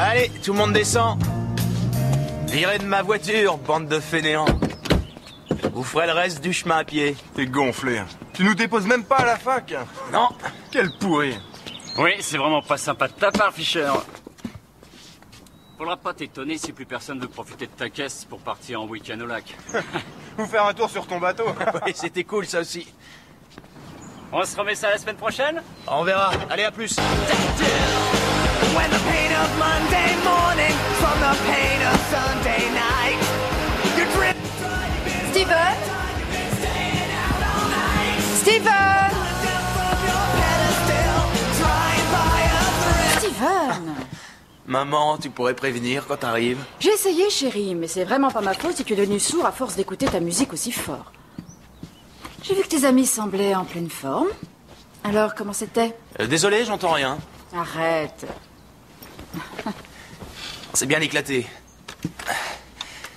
Allez, tout le monde descend. Virez de ma voiture, bande de fainéants. Vous ferez le reste du chemin à pied. T'es gonflé. Tu nous déposes même pas à la fac. Non. Quel pourri. Oui, c'est vraiment pas sympa de ta part, Fischer. Faudra pas t'étonner si plus personne veut profiter de ta caisse pour partir en week-end au lac. Ou faire un tour sur ton bateau. Oui, c'était cool ça aussi. On se remet ça la semaine prochaine? On verra. Allez, à plus. When the pain of Monday morning from the pain of Sunday night. You drip. Steven? Steven? Steven? Maman, tu pourrais prévenir quand t'arrives. J'ai essayé, chérie, mais c'est vraiment pas ma faute si tu es devenu sourd à force d'écouter ta musique aussi fort. J'ai vu que tes amis semblaient en pleine forme. Alors, comment c'était? Désolé, j'entends rien. Arrête. C'est bien éclaté.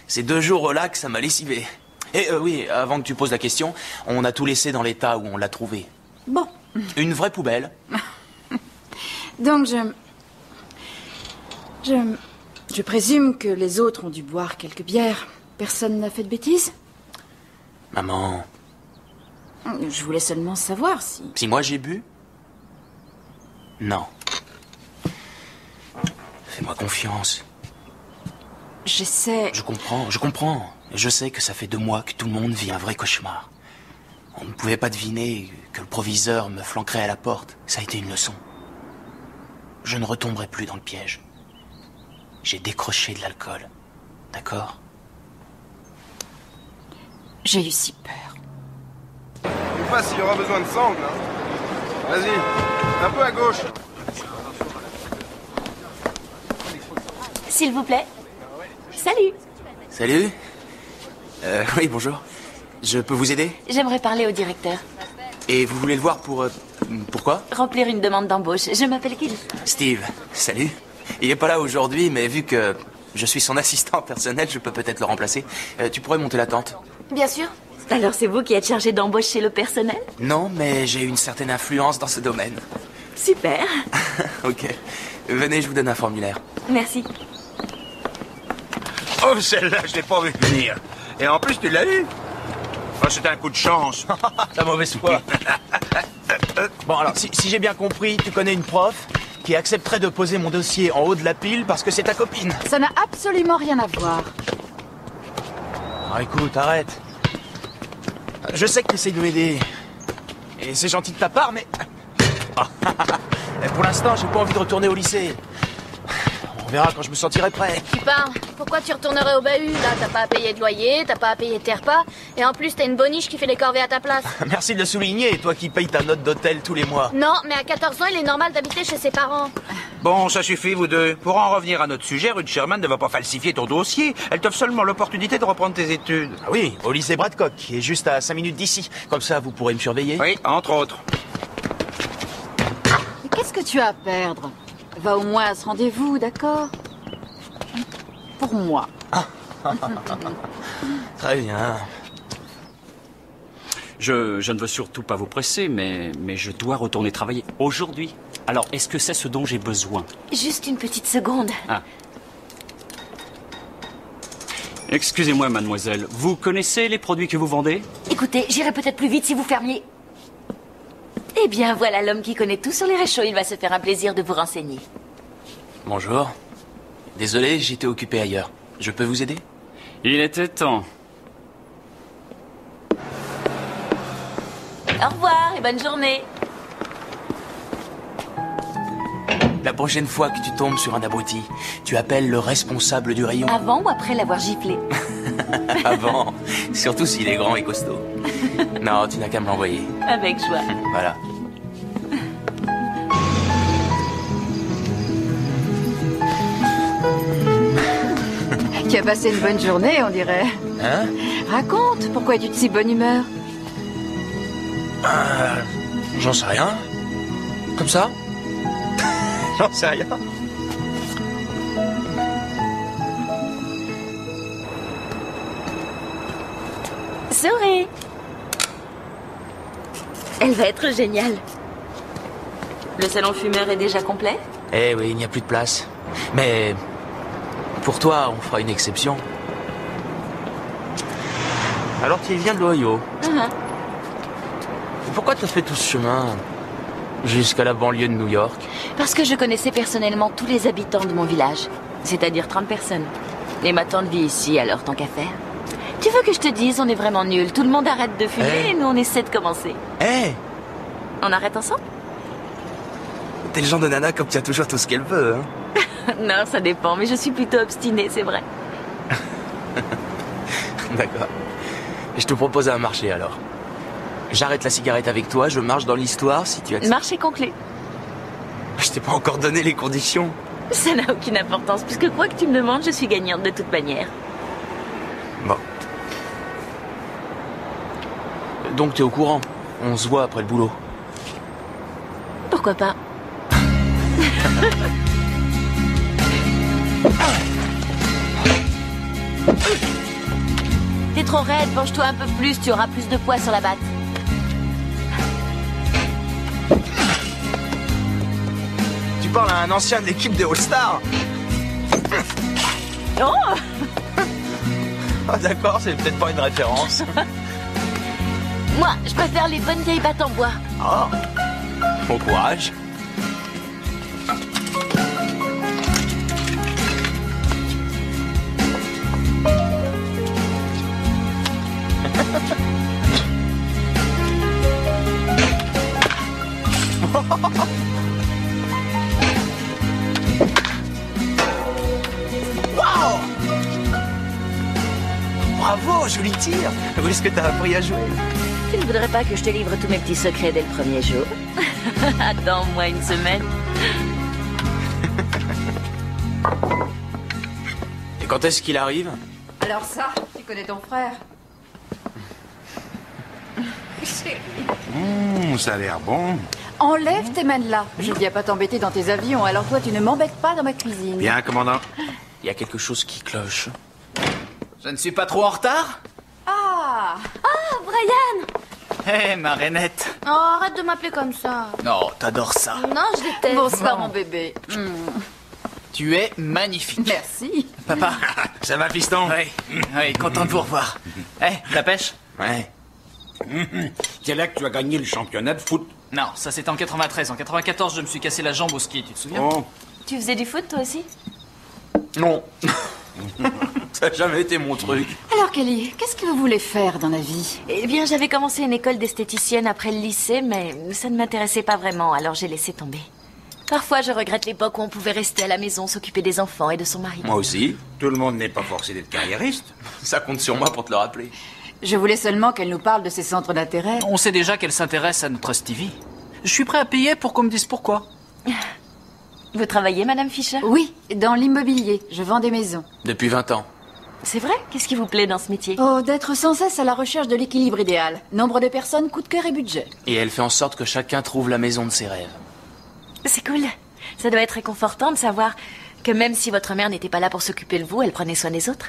Ces 2 jours au lac, ça m'a lessivé. Et oui, avant que tu poses la question, on a tout laissé dans l'état où on l'a trouvé. Bon. Une vraie poubelle. Donc, je présume que les autres ont dû boire quelques bières. Personne n'a fait de bêtises? Maman... Je voulais seulement savoir si... Si moi j'ai bu? Non. Fais-moi confiance. J'essaie... Je comprends. Je sais que ça fait 2 mois que tout le monde vit un vrai cauchemar. On ne pouvait pas deviner que le proviseur me flanquerait à la porte. Ça a été une leçon. Je ne retomberai plus dans le piège. J'ai décroché de l'alcool. D'accord? J'ai eu si peur. Je sais pas s'il y aura besoin de sangle. Hein. Vas-y, un peu à gauche. S'il vous plaît. Salut. Salut. Oui, bonjour. Je peux vous aider? J'aimerais parler au directeur. Et vous voulez le voir pour... pourquoi? Remplir une demande d'embauche. Je m'appelle Gil. Steve, salut. Il est pas là aujourd'hui, mais vu que je suis son assistant personnel, je peux peut-être le remplacer. Tu pourrais monter la tente? Bien sûr. Alors c'est vous qui êtes chargé d'embaucher le personnel? Non, mais j'ai une certaine influence dans ce domaine. Super. Ok. Venez, je vous donne un formulaire. Merci. Oh, celle-là, je l'ai pas vu venir. Et en plus, tu l'as eu. Oh, c'était un coup de chance. La mauvaise foi. Bon, alors, si j'ai bien compris, tu connais une prof qui accepterait de poser mon dossier en haut de la pile parce que c'est ta copine. Ça n'a absolument rien à voir. Ah, écoute, arrête. Je sais que tu essaies de m'aider. Et c'est gentil de ta part, mais... Pour l'instant, j'ai pas envie de retourner au lycée. On verra quand je me sentirai prêt. Tu pars. Pourquoi tu retournerais au bahut? Là, t'as pas à payer de loyer, t'as pas à payer tes repas. Et en plus, t'as une boniche qui fait les corvées à ta place. Merci de le souligner, toi qui payes ta note d'hôtel tous les mois. Non, mais à 14 ans, il est normal d'habiter chez ses parents. Bon, ça suffit, vous deux. Pour en revenir à notre sujet, Ruth Sherman ne va pas falsifier ton dossier. Elle t'offre seulement l'opportunité de reprendre tes études. Ah oui, au lycée Bradcock, qui est juste à 5 minutes d'ici. Comme ça, vous pourrez me surveiller. Oui, entre autres. Mais qu'est-ce que tu as à perdre? Va au moins à ce rendez-vous, d'accord? Pour moi. Très bien. Je ne veux surtout pas vous presser, mais je dois retourner travailler aujourd'hui. Alors, est-ce que c'est ce dont j'ai besoin? Juste une petite seconde. Ah. Excusez-moi, mademoiselle. Vous connaissez les produits que vous vendez? Écoutez, j'irai peut-être plus vite si vous fermiez. Eh bien, voilà l'homme qui connaît tout sur les réchauds. Il va se faire un plaisir de vous renseigner. Bonjour. Désolé, j'étais occupé ailleurs. Je peux vous aider? Il était temps. Au revoir et bonne journée. La prochaine fois que tu tombes sur un abruti, tu appelles le responsable du rayon. Avant ou après l'avoir giflé? Avant. Surtout s'il est grand et costaud. Non, tu n'as qu'à me l'envoyer. Avec joie. Voilà. Tu as passé une bonne journée, on dirait. Hein? Raconte, pourquoi es-tu de si bonne humeur? J'en sais rien. Comme ça? J'en sais rien. Souris. Elle va être géniale. Le salon fumeur est déjà complet? Eh oui, il n'y a plus de place. Mais pour toi, on fera une exception. Alors tu viens de l'Ohio. Pourquoi tu as fait tout ce chemin jusqu'à la banlieue de New York? Parce que je connaissais personnellement tous les habitants de mon village. C'est-à-dire 30 personnes. Et ma tante vit ici, alors tant qu'à faire. Tu veux que je te dise, on est vraiment nuls. Tout le monde arrête de fumer et nous on essaie de commencer. On arrête ensemble? T'es le genre de nana qui obtient toujours tout ce qu'elle veut, hein? Non, ça dépend, mais je suis plutôt obstinée, c'est vrai. D'accord. Je te propose un marché alors. J'arrête la cigarette avec toi, je marche dans l'histoire si tu acceptes. Marché conclu. Je t'ai pas encore donné les conditions. Ça n'a aucune importance, puisque quoi que tu me demandes, je suis gagnante de toute manière. Bon. Donc t'es au courant? On se voit après le boulot. Pourquoi pas? T'es trop raide, penche-toi un peu plus, tu auras plus de poids sur la batte. Tu parles à un ancien de l'équipe des All-Stars? Oh! Ah d'accord, c'est peut-être pas une référence. Moi, je préfère les bonnes vieilles battes en bois. Oh. Bon courage. Wow! Bravo, joli tir. Où est-ce que t'as appris à jouer? Tu ne voudrais pas que je te livre tous mes petits secrets dès le premier jour? Attends-moi une semaine. Et quand est-ce qu'il arrive? Alors ça, tu connais ton frère? Ça a l'air bon. Enlève tes mains de là. Je ne viens pas t'embêter dans tes avions, alors toi, tu ne m'embêtes pas dans ma cuisine. Bien, commandant. Il y a quelque chose qui cloche. Je ne suis pas trop en retard? Ah! Oh, Brian! Hé, ma Rainette. Oh, arrête de m'appeler comme ça. Non, t'adores ça. Non, je déteste. Bonsoir, mon bébé. Tu es magnifique. Merci. Papa. Ça va, fiston? Oui, content de vous revoir. La pêche? Ouais. C'est là que tu as gagné le championnat de foot. Non, ça c'était en 93. En 94, je me suis cassé la jambe au ski, tu te souviens? Oh. Tu faisais du foot, toi aussi? Non. Ça n'a jamais été mon truc. Alors, Kelly, qu'est-ce que vous voulez faire dans la vie? Eh bien, j'avais commencé une école d'esthéticienne après le lycée, mais ça ne m'intéressait pas vraiment, alors j'ai laissé tomber. Parfois, je regrette l'époque où on pouvait rester à la maison, s'occuper des enfants et de son mari. Moi aussi. Tout le monde n'est pas forcé d'être carriériste. Ça compte sur moi pour te le rappeler. Je voulais seulement qu'elle nous parle de ses centres d'intérêt. On sait déjà qu'elle s'intéresse à notre Stevie. Je suis prêt à payer pour qu'on me dise pourquoi. Vous travaillez, Madame Fischer? Oui, dans l'immobilier. Je vends des maisons. Depuis 20 ans. C'est vrai? Qu'est-ce qui vous plaît dans ce métier? Oh, d'être sans cesse à la recherche de l'équilibre idéal. Nombre de personnes, coup de cœur et budget. Et elle fait en sorte que chacun trouve la maison de ses rêves. C'est cool. Ça doit être réconfortant de savoir que même si votre mère n'était pas là pour s'occuper de vous, elle prenait soin des autres.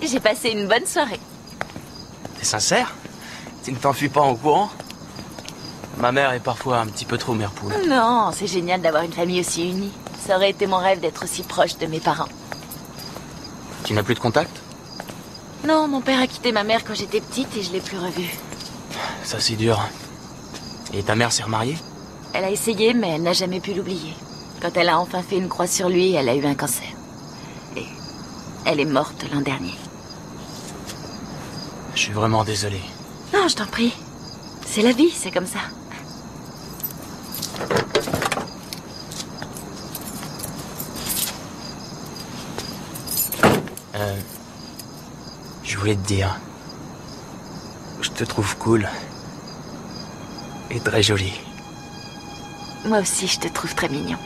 J'ai passé une bonne soirée. T'es sincère? Tu ne t'enfuis pas en courant? Ma mère est parfois un petit peu trop mère poule. Non, c'est génial d'avoir une famille aussi unie. Ça aurait été mon rêve d'être aussi proche de mes parents. Tu n'as plus de contact? Non, mon père a quitté ma mère quand j'étais petite et je l'ai plus revue. Ça, c'est dur. Et ta mère s'est remariée? Elle a essayé, mais elle n'a jamais pu l'oublier. Quand elle a enfin fait une croix sur lui, elle a eu un cancer. Et elle est morte l'an dernier. Je suis vraiment désolé. Non, je t'en prie. C'est la vie, c'est comme ça. Je voulais te dire... Je te trouve cool. Et très jolie. Moi aussi, je te trouve très mignon.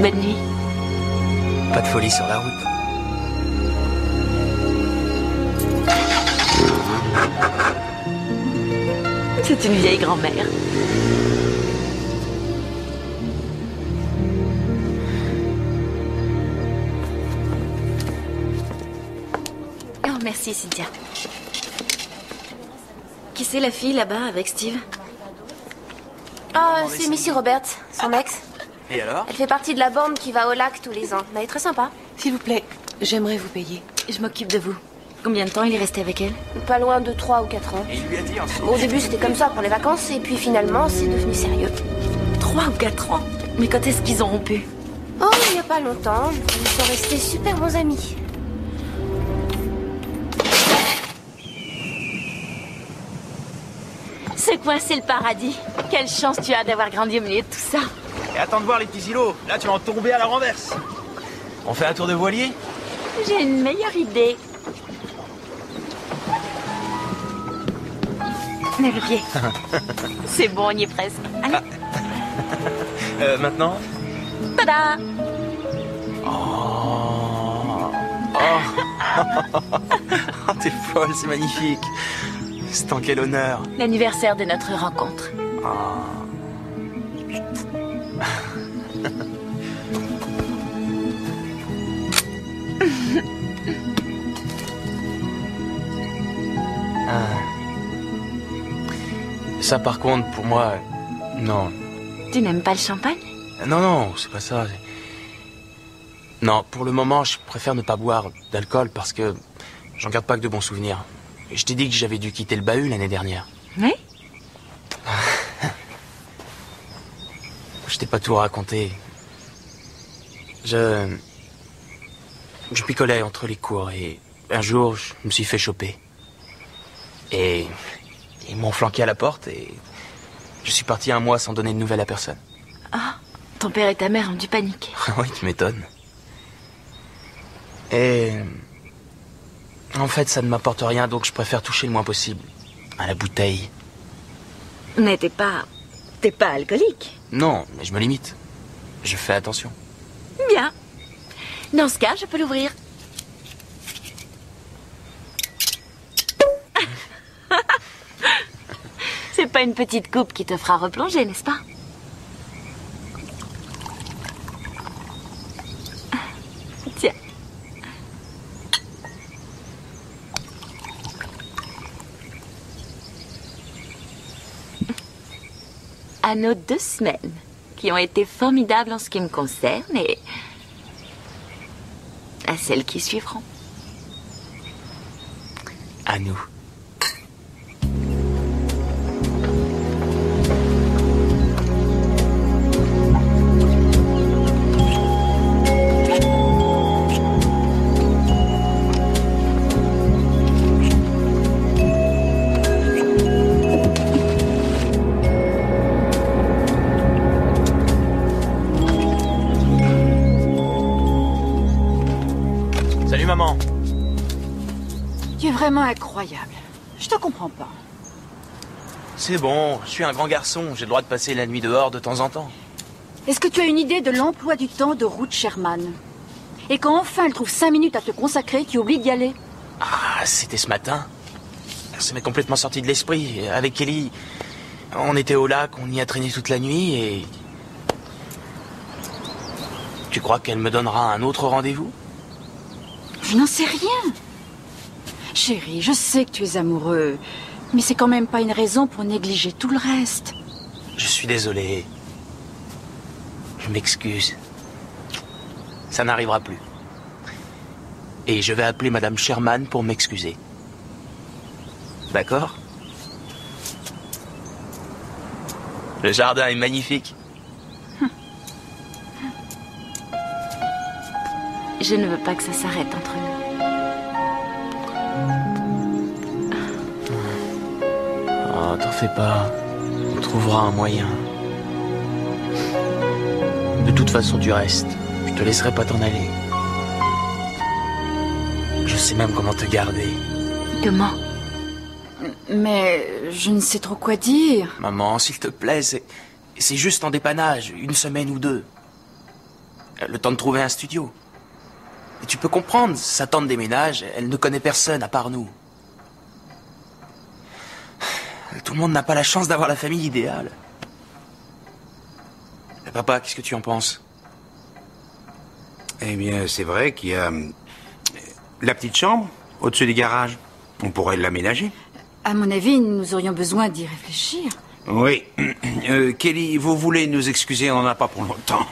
Bonne nuit. Pas de folie sur la route. C'est une vieille grand-mère. Oh, merci, Cynthia. Qui c'est la fille là-bas avec Steve? Ah, c'est Missy Roberts, son ex. Et alors? Elle fait partie de la bande qui va au lac tous les ans. Elle est très sympa. S'il vous plaît, j'aimerais vous payer. Je m'occupe de vous. Combien de temps il est resté avec elle? Pas loin de 3 ou 4 ans. Et il lui a dit ensuite. Au début, c'était comme ça pour les vacances, et puis finalement, c'est devenu sérieux. 3 ou 4 ans? Mais quand est-ce qu'ils ont rompu? Oh, il n'y a pas longtemps. Ils sont restés super bons amis. C'est quoi, c'est le paradis? Quelle chance tu as d'avoir grandi au milieu de tout ça. Et attends de voir les petits îlots. Là, tu vas en tomber à la renverse. On fait un tour de voilier? J'ai une meilleure idée. Mets le pied. C'est bon, on y est presque. Allez. Maintenant? Tada! Oh. Oh. Oh, t'es folle, c'est magnifique. C'est en quel honneur. L'anniversaire de notre rencontre. Oh. Ça, par contre, pour moi, non. Tu n'aimes pas le champagne? Non, non, c'est pas ça. Non, pour le moment, je préfère ne pas boire d'alcool parce que j'en garde pas que de bons souvenirs. Je t'ai dit que j'avais dû quitter le bahut l'année dernière. Oui? Je t'ai pas tout raconté. Je picolais entre les cours et un jour, je me suis fait choper. Et ils m'ont flanqué à la porte et je suis parti 1 mois sans donner de nouvelles à personne. Ah, ton père et ta mère ont dû paniquer. Oui, tu m'étonnes. Et en fait, ça ne m'apporte rien, donc je préfère toucher le moins possible à la bouteille. Mais t'es pas alcoolique? Non, mais je me limite. Je fais attention. Bien. Dans ce cas, je peux l'ouvrir. C'est pas une petite coupe qui te fera replonger, n'est-ce pas? Tiens. À nos 2 semaines, qui ont été formidables en ce qui me concerne et à celles qui suivront. À nous. Salut maman. Tu es vraiment incroyable. Je te comprends pas. C'est bon, je suis un grand garçon, j'ai le droit de passer la nuit dehors de temps en temps. Est-ce que tu as une idée de l'emploi du temps de Ruth Sherman? Et quand enfin elle trouve 5 minutes à te consacrer, tu oublies d'y aller? Ah, c'était ce matin. Ça m'est complètement sorti de l'esprit. Avec Kelly, on était au lac, on y a traîné toute la nuit et... Tu crois qu'elle me donnera un autre rendez-vous? Je n'en sais rien. Chérie, je sais que tu es amoureux, mais c'est quand même pas une raison pour négliger tout le reste. Je suis désolé. Je m'excuse. Ça n'arrivera plus. Et je vais appeler Madame Sherman pour m'excuser. D'accord? Le jardin est magnifique. Je ne veux pas que ça s'arrête entre nous. Oh, t'en fais pas. On trouvera un moyen. De toute façon, tu restes. Je te laisserai pas t'en aller. Je sais même comment te garder. Comment? Mais je ne sais trop quoi dire. Maman, s'il te plaît, c'est juste en dépannage, 1 semaine ou 2. Le temps de trouver un studio. Et tu peux comprendre, sa tante déménage, elle ne connaît personne à part nous. le monde n'a pas la chance d'avoir la famille idéale. Mais papa, qu'est-ce que tu en penses? Eh bien, c'est vrai qu'il y a la petite chambre au-dessus du garage. On pourrait l'aménager. À mon avis, nous aurions besoin d'y réfléchir. Oui. Kelly, vous voulez nous excuser, on n'en a pas pour longtemps.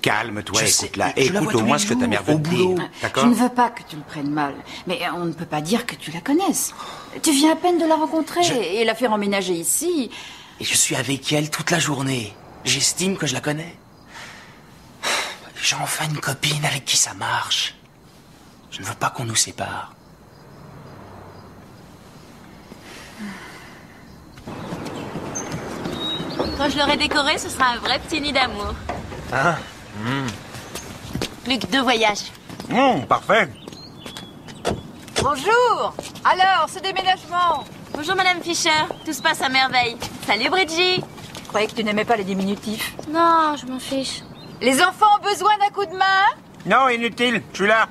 Calme-toi, écoute-la. Écoute au moins ce que ta mère veut te dire. D'accord? Je ne veux pas que tu le prennes mal, mais on ne peut pas dire que tu la connaisses. Tu viens à peine de la rencontrer et la faire emménager ici. Et je suis avec elle toute la journée. J'estime que je la connais. J'ai enfin une copine avec qui ça marche. Je ne veux pas qu'on nous sépare. Quand je l'aurai décoré, ce sera un vrai petit nid d'amour. Hein? Plus que 2 voyages. Parfait. Bonjour. Alors, ce déménagement. Bonjour Madame Fisher, tout se passe à merveille. Salut Bridgie. Je croyais que tu n'aimais pas les diminutifs. Non, je m'en fiche. Les enfants ont besoin d'un coup de main? Non, inutile, je suis là.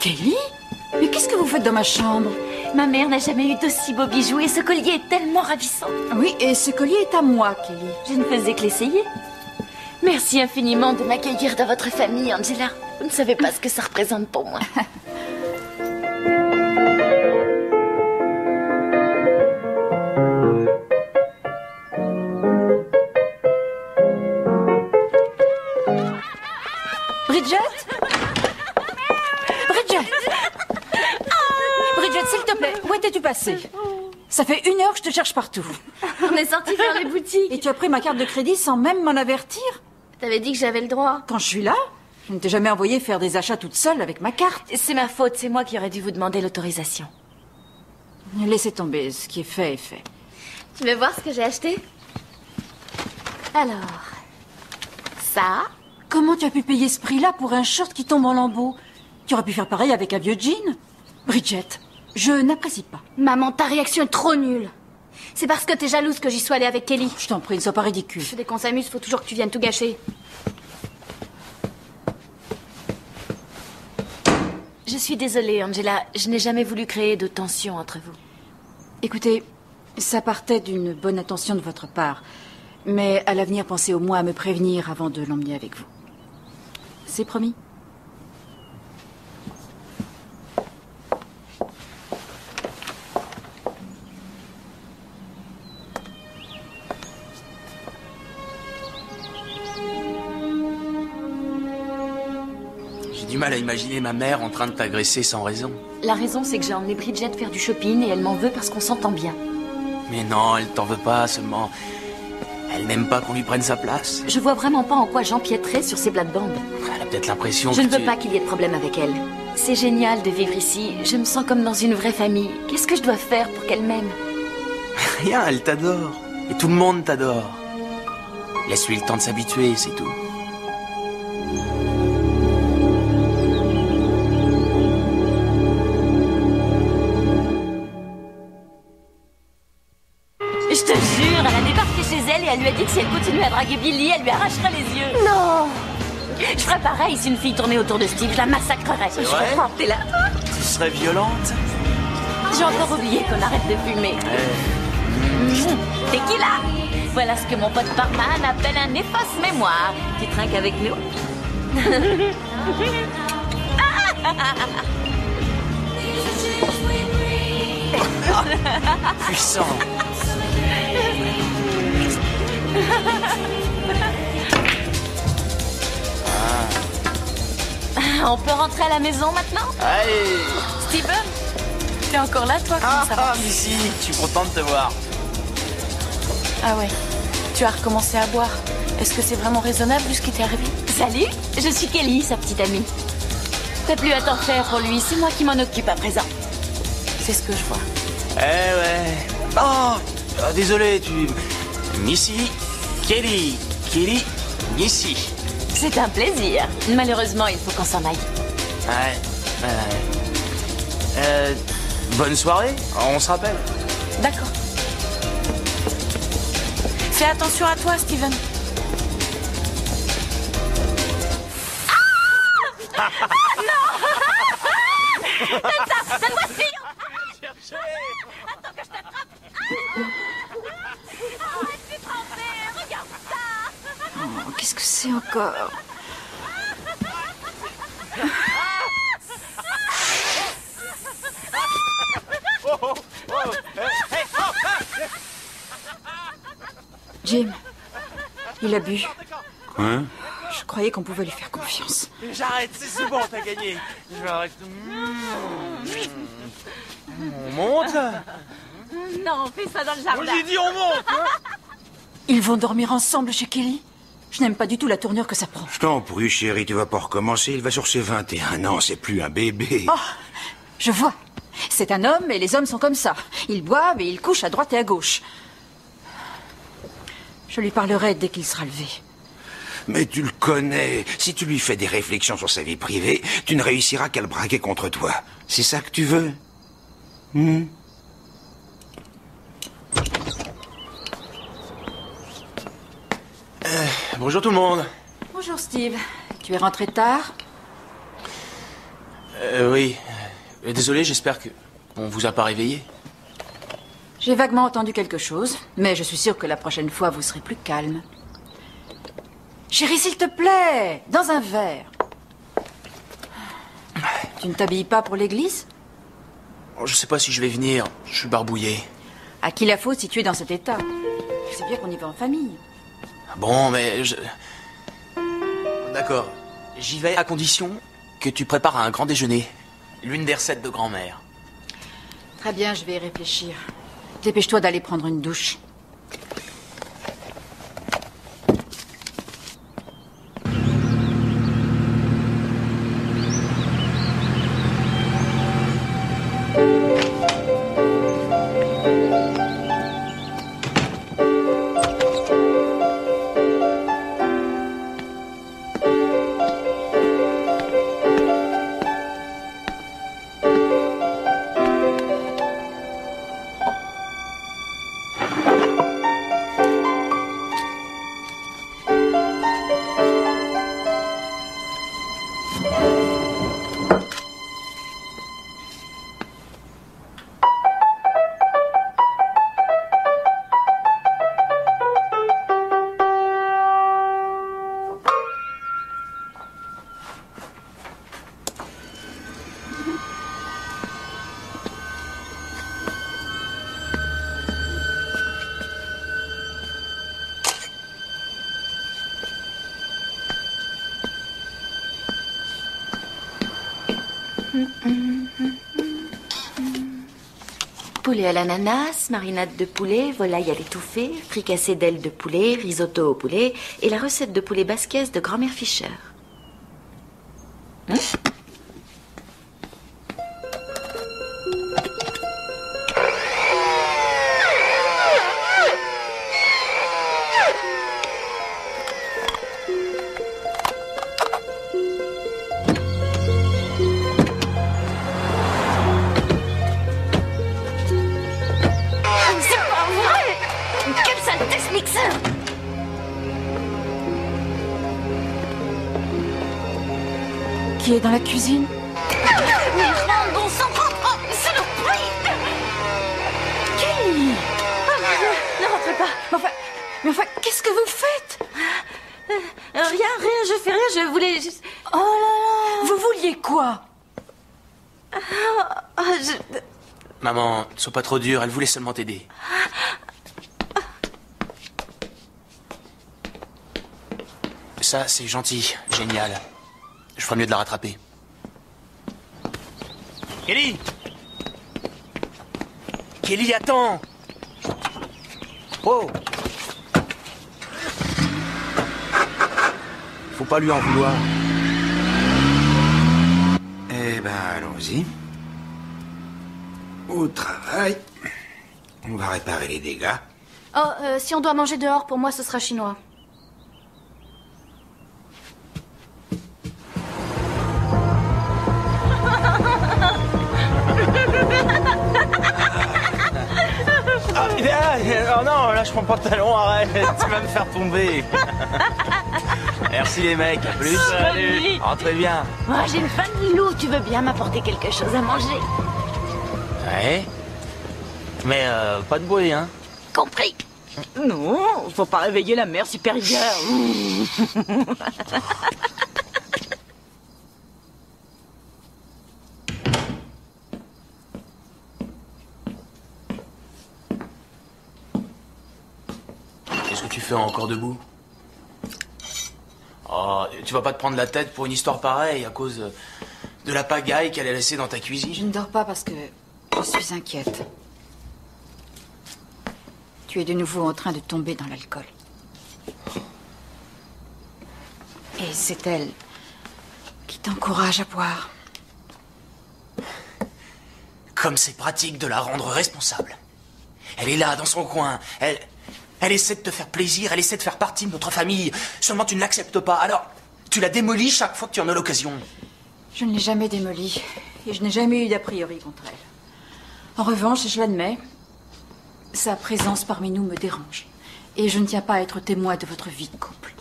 Kelly? Mais qu'est-ce que vous faites dans ma chambre? Ma mère n'a jamais eu d'aussi beaux bijoux et ce collier est tellement ravissant. Oui, et ce collier est à moi, Kelly. Je ne faisais que l'essayer. Merci infiniment de m'accueillir dans votre famille, Angela. Vous ne savez pas ce que ça représente pour moi. Bridget? Bridget? Bridget, s'il te plaît, où étais-tu passée? Ça fait 1 heure que je te cherche partout. On est sortis faire les boutiques. Et tu as pris ma carte de crédit sans même m'en avertir? T'avais dit que j'avais le droit. Quand je suis là, je ne t'ai jamais envoyé faire des achats toute seule avec ma carte. C'est ma faute, c'est moi qui aurais dû vous demander l'autorisation. Laissez tomber, ce qui est fait est fait. Tu veux voir ce que j'ai acheté? Alors, ça. Comment tu as pu payer ce prix-là pour un short qui tombe en lambeaux? Tu aurais pu faire pareil avec un vieux jean. Bridget, je n'apprécie pas. Maman, ta réaction est trop nulle. C'est parce que t'es jalouse que j'y sois allée avec Kelly. Je t'en prie, ne sois pas ridicule. Dès qu'on s'amuse, faut toujours que tu viennes tout gâcher. Je suis désolée, Angela. Je n'ai jamais voulu créer de tension entre vous. Écoutez, ça partait d'une bonne intention de votre part. Mais à l'avenir, pensez au moins à me prévenir avant de l'emmener avec vous. C'est promis. J'ai du mal à imaginer ma mère en train de t'agresser sans raison. La raison, c'est que j'ai emmené Bridget faire du shopping et elle m'en veut parce qu'on s'entend bien. Mais non, elle t'en veut pas, seulement... Elle n'aime pas qu'on lui prenne sa place. Je vois vraiment pas en quoi j'empiéterais sur ses plates-bandes. Elle a peut-être l'impression que Je ne veux pas qu'il y ait de problème avec elle. C'est génial de vivre ici. Je me sens comme dans une vraie famille. Qu'est-ce que je dois faire pour qu'elle m'aime? Rien, elle t'adore. Et tout le monde t'adore. Laisse-lui le temps de s'habituer, c'est tout. Je te jure, elle a débarqué chez elle et elle lui a dit que si elle continuait à draguer Billy, elle lui arracherait les yeux. Non! Je ferais pareil si une fille tournait autour de Steve, je la massacrerais. C'est Je vrai? comprends, t'es là. Tu serais violente? J'ai encore oublié qu'on arrête de fumer. Tequila! Voilà ce que mon pote barman appelle un efface-mémoire. Tu trinques avec nous? Puissant. On peut rentrer à la maison maintenant? Allez. Steven, t'es encore là, toi? Comment ça va? Missy, je suis content de te voir. Ah ouais, tu as recommencé à boire. Est-ce que c'est vraiment raisonnable vu ce qui t'est arrivé? Salut, je suis Kelly, sa petite amie. T'as plus à t'en faire pour lui, c'est moi qui m'en occupe à présent. C'est ce que je vois. Eh ouais. Oh, désolé, tu... Missy, Kelly, Missy. C'est un plaisir. Malheureusement, il faut qu'on s'en aille. Ouais. Bonne soirée, on se rappelle. D'accord. Fais attention à toi, Steven. Donne ça! Donne-moi ce tuyau! Attends que je t'attrape! Arrête, je suis trempée! Regarde ça! Oh, qu'est-ce que c'est encore? Jim, il a bu. Quoi? Je croyais qu'on pouvait lui faire confiance. J'arrête, c'est bon, t'as gagné. Je vais arrêter. On monte? Non, fais ça dans le jardin. J'ai dit on monte, hein? Ils vont dormir ensemble chez Kelly? Je n'aime pas du tout la tournure que ça prend. Je t'en prie, chérie, tu vas pas recommencer. Il va sur ses 21 ans, c'est plus un bébé. Oh, je vois. C'est un homme et les hommes sont comme ça. Ils boivent et ils couchent à droite et à gauche. Je lui parlerai dès qu'il sera levé. Mais tu le connais. Si tu lui fais des réflexions sur sa vie privée, tu ne réussiras qu'à le braquer contre toi. C'est ça que tu veux? Bonjour tout le monde. Bonjour Steve. Tu es rentré tard? Oui. Désolé, j'espère que... On vous a pas réveillé? J'ai vaguement entendu quelque chose, mais je suis sûre que la prochaine fois, vous serez plus calme. Chérie, s'il te plaît, dans un verre. Tu ne t'habilles pas pour l'église? Je sais pas si je vais venir. Je suis barbouillé. À qui la faute si tu es dans cet état? Je sais bien qu'on y va en famille. Bon, mais je... D'accord. J'y vais à condition que tu prépares un grand déjeuner. L'une des recettes de grand-mère. Très bien, je vais y réfléchir. Dépêche-toi d'aller prendre une douche. Poulet à l'ananas, marinade de poulet, volaille à l'étouffée, fricassé d'ailes de poulet, risotto au poulet et la recette de poulet basquaise de grand-mère Fischer. Qui est dans la cuisine? Merde, bon sang, oh, saloperie! Kelly! Ne rentrez pas. Mais enfin, qu'est-ce que vous faites? Rien, je fais rien, je voulais juste... Oh là là! Vous vouliez quoi? Maman, ne sois pas trop dure, elle voulait seulement t'aider. Ça, c'est gentil, génial. Je ferais mieux de la rattraper. Kelly! Kelly, attends! Oh! Faut pas lui en vouloir. Eh ben, allons-y. Au travail. On va réparer les dégâts. Oh, si on doit manger dehors, pour moi, ce sera chinois. Oh non, lâche mon pantalon, arrête, tu vas me faire tomber. Merci les mecs, à plus. Salut. Rentrez bien. Moi, j'ai une faim de loup. Tu veux bien m'apporter quelque chose à manger? Ouais. Mais pas de bruit, hein. Compris. Non, faut pas réveiller la mère supérieure. Qu'est-ce que tu fais encore debout? Oh, tu vas pas te prendre la tête pour une histoire pareille à cause de la pagaille qu'elle a laissée dans ta cuisine? Je ne dors pas parce que je suis inquiète. Tu es de nouveau en train de tomber dans l'alcool. Et c'est elle qui t'encourage à boire. Comme c'est pratique de la rendre responsable. Elle est là, dans son coin. Elle essaie de te faire plaisir, elle essaie de faire partie de notre famille. Seulement tu ne l'acceptes pas. Alors, tu la démolis chaque fois que tu en as l'occasion. Je ne l'ai jamais démolie. Et je n'ai jamais eu d'a priori contre elle. En revanche, je l'admets, sa présence parmi nous me dérange. Et je ne tiens pas à être témoin de votre vie de couple.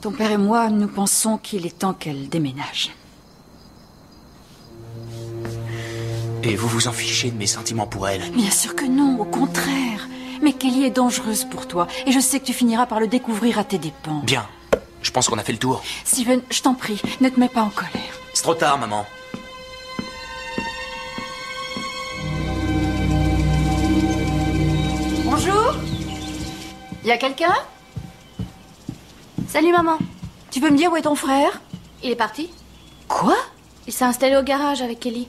Ton père et moi, nous pensons qu'il est temps qu'elle déménage. Et vous vous en fichez de mes sentiments pour elle? Bien sûr que non, au contraire. Mais Kelly est dangereuse pour toi. Et je sais que tu finiras par le découvrir à tes dépens. Bien. Je pense qu'on a fait le tour. Steven, je t'en prie, ne te mets pas en colère. C'est trop tard, maman. Bonjour. Y a quelqu'un? Salut maman. Tu peux me dire où est ton frère? Il est parti. Quoi? Il s'est installé au garage avec Kelly.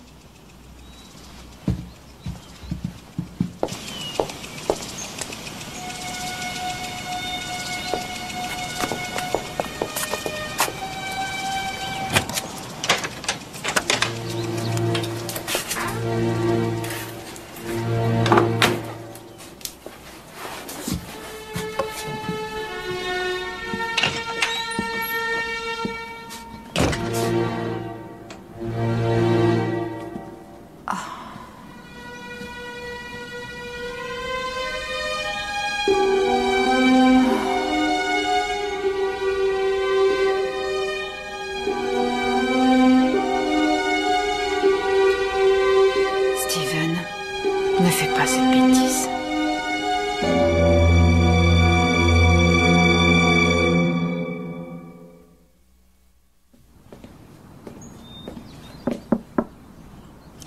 Ne fais pas cette bêtise.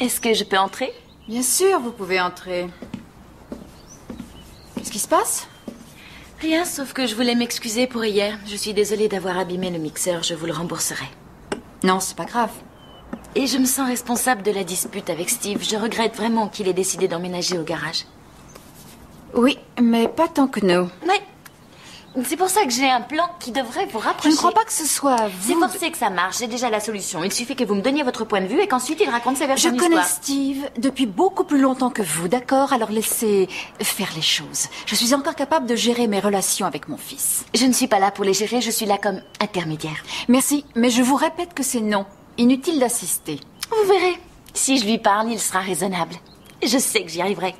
Est-ce que je peux entrer? Bien sûr, vous pouvez entrer. Qu'est-ce qui se passe? Rien, sauf que je voulais m'excuser pour hier. Je suis désolée d'avoir abîmé le mixeur, je vous le rembourserai. Non, c'est pas grave. Et je me sens responsable de la dispute avec Steve. Je regrette vraiment qu'il ait décidé d'emménager au garage. Oui, mais pas tant que nous. Mais c'est pour ça que j'ai un plan qui devrait vous rapprocher. Je ne crois pas que ce soit vous. C'est forcé que ça marche, j'ai déjà la solution. Il suffit que vous me donniez votre point de vue et qu'ensuite il raconte sa version Je d'histoire. connais Steve depuis beaucoup plus longtemps que vous, d'accord? Alors laissez faire les choses. Je suis encore capable de gérer mes relations avec mon fils. Je ne suis pas là pour les gérer, je suis là comme intermédiaire. Merci, mais je vous répète que c'est non. Inutile d'assister. Vous verrez. Si je lui parle, il sera raisonnable. Je sais que j'y arriverai.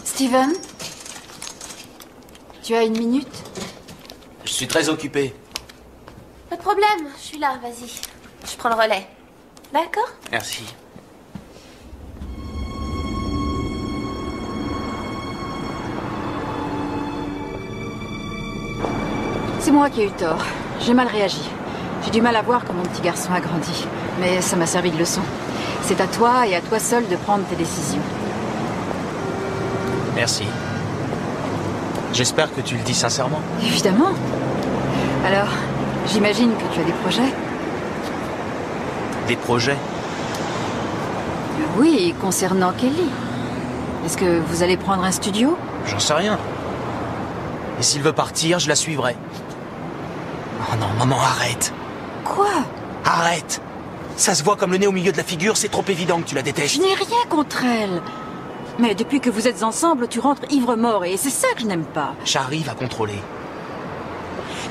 Steven? Tu as une minute? Je suis très occupé. Pas de problème, je suis là, vas-y. Je prends le relais. D'accord? Merci. C'est moi qui ai eu tort. J'ai mal réagi. J'ai du mal à voir quand mon petit garçon a grandi. Mais ça m'a servi de leçon. C'est à toi et à toi seul de prendre tes décisions. Merci. J'espère que tu le dis sincèrement. Évidemment. Alors, j'imagine que tu as des projets? Des projets? Oui, concernant Kelly. Est-ce que vous allez prendre un studio? J'en sais rien. Et s'il veut partir, je la suivrai. Oh non, maman, arrête. Quoi? Arrête. Ça se voit comme le nez au milieu de la figure, c'est trop évident que tu la détestes. Je n'ai rien contre elle. Mais depuis que vous êtes ensemble, tu rentres ivre-mort et c'est ça que je n'aime pas. J'arrive à contrôler.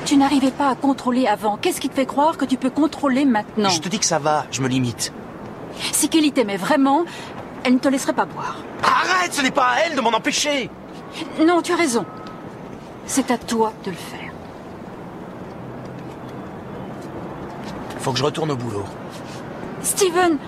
Tu n'arrivais pas à contrôler avant. Qu'est-ce qui te fait croire que tu peux contrôler maintenant? Je te dis que ça va, je me limite. Si Kelly t'aimait vraiment, elle ne te laisserait pas boire. Arrête, ce n'est pas à elle de m'en empêcher. Non, tu as raison. C'est à toi de le faire. Faut que je retourne au boulot. Steven!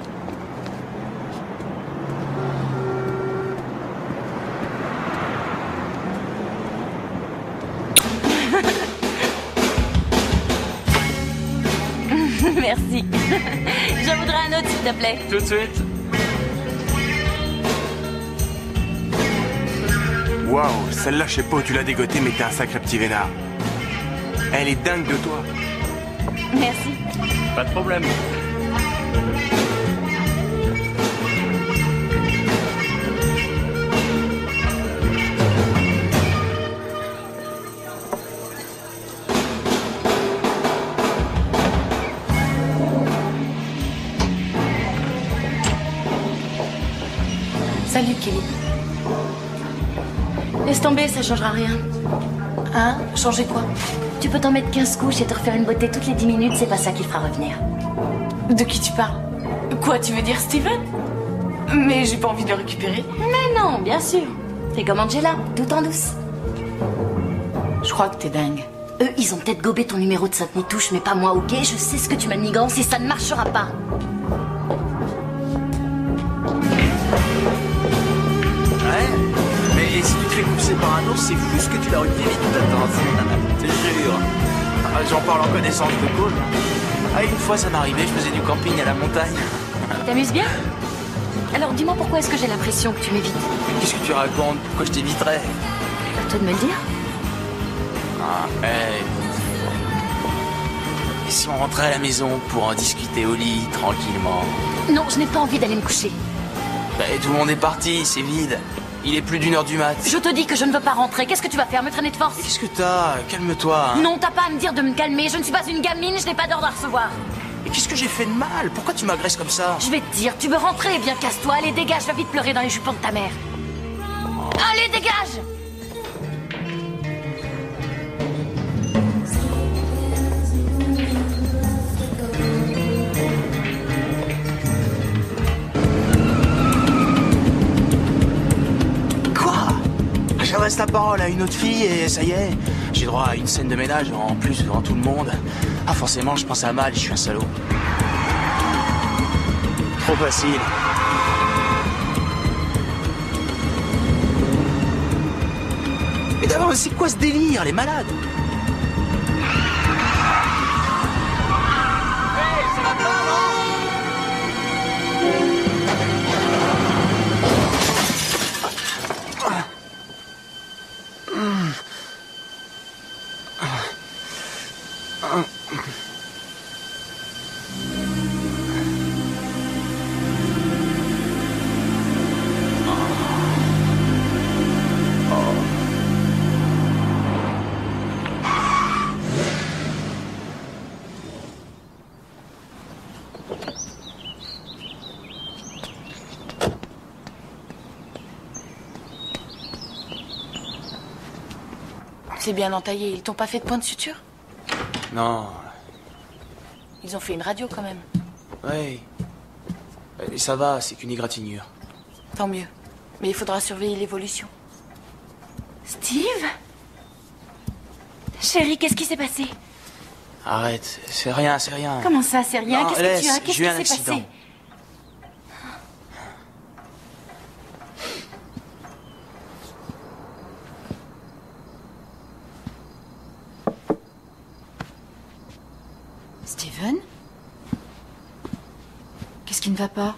Merci. J'en voudrais un autre, s'il te plaît. Tout de suite. Waouh, celle-là, je sais pas où tu l'as dégotée, mais t'es un sacré petit vénard. Elle est dingue de toi. Merci. Pas de problème. Salut, Kelly. Laisse tomber, ça changera rien. Hein? Changer quoi? Tu peux t'en mettre 15 couches et te refaire une beauté toutes les 10 minutes, c'est pas ça qui fera revenir. De qui tu parles? Quoi, tu veux dire Steven? Mais j'ai pas envie de le récupérer. Mais non, bien sûr. Fais comme Angela, tout en douce. Je crois que t'es dingue. Eux, ils ont peut-être gobé ton numéro de Sainte-Nitouche, mais pas moi, ok? Je sais ce que tu manigances et ça ne marchera pas. Ouais, mais si tu te fais pousser par un ours, c'est fou ce que tu l'as retenu vite, t'attends. Je te jure. J'en parle en connaissance de cause. Ah, une fois, ça m'arrivait, je faisais du camping à la montagne. Tu t'amuses bien? Alors dis-moi pourquoi est-ce que j'ai l'impression que tu m'évites? Qu'est-ce que tu racontes? Pourquoi je t'éviterais? À toi de me le dire. Ah, hey. Et si on rentrait à la maison pour en discuter au lit, tranquillement? Non, je n'ai pas envie d'aller me coucher. Bah, tout le monde est parti, c'est vide. Il est plus d'1h du mat. Je te dis que je ne veux pas rentrer. Qu'est-ce que tu vas faire? Me traîner de force? Qu'est-ce que t'as? Calme-toi. Hein. Non, t'as pas à me dire de me calmer. Je ne suis pas une gamine, je n'ai pas d'ordre à recevoir. Et qu'est-ce que j'ai fait de mal? Pourquoi tu m'agresses comme ça? Je vais te dire, tu veux rentrer? Eh bien, casse-toi. Allez, dégage, va vite pleurer dans les jupons de ta mère. Allez, dégage! J'adresse ta parole à une autre fille et ça y est, j'ai droit à une scène de ménage en plus devant tout le monde. Ah forcément, je pense à mal, je suis un salaud. Trop facile. Et d'abord, c'est quoi ce délire? Elle est malade. Hey, ça va pas, non? C'est bien entaillé. Ils t'ont pas fait de point de suture? Non. Ils ont fait une radio quand même. Oui. Et ça va, c'est qu'une égratignure. Tant mieux. Mais il faudra surveiller l'évolution. Steve? Chérie, qu'est-ce qui s'est passé? Arrête, c'est rien, c'est rien. Comment ça, c'est rien? Non, Qu'est-ce laisse, que tu as? Qu'est-ce j'ai eu un qui s'est accident. passé? Steven? Qu'est-ce qui ne va pas?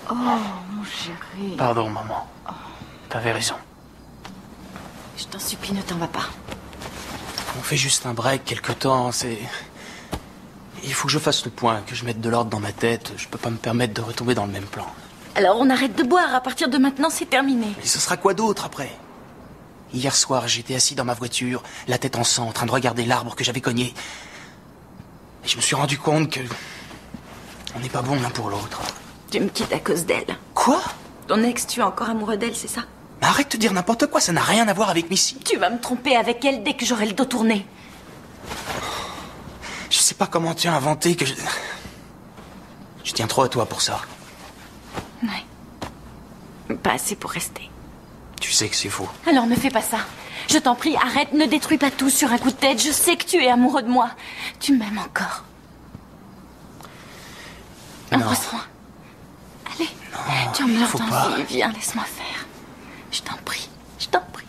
Oh, mon chéri. Pardon, maman. T'avais raison. Je t'en supplie, ne t'en va pas. On fait juste un break quelque temps, c'est... Il faut que je fasse le point, que je mette de l'ordre dans ma tête. Je peux pas me permettre de retomber dans le même plan. Alors on arrête de boire, à partir de maintenant c'est terminé. Et ce sera quoi d'autre après? Hier soir, j'étais assis dans ma voiture, la tête en sang, en train de regarder l'arbre que j'avais cogné. Et je me suis rendu compte que... On n'est pas bons l'un pour l'autre. Tu me quittes à cause d'elle. Quoi? Ton ex, tu es encore amoureux d'elle, c'est ça? Mais arrête de dire n'importe quoi, ça n'a rien à voir avec Missy. Tu vas me tromper avec elle dès que j'aurai le dos tourné. Je sais pas comment tu as inventé que je... Je tiens trop à toi pour ça. Ouais. Pas assez pour rester. Tu sais que c'est faux. Alors ne fais pas ça. Je t'en prie, arrête, ne détruis pas tout sur un coup de tête. Je sais que tu es amoureux de moi. Tu m'aimes encore. Embrasse-moi. Allez, tu en meurs d'envie. Viens, laisse-moi faire. Je t'en prie, je t'en prie.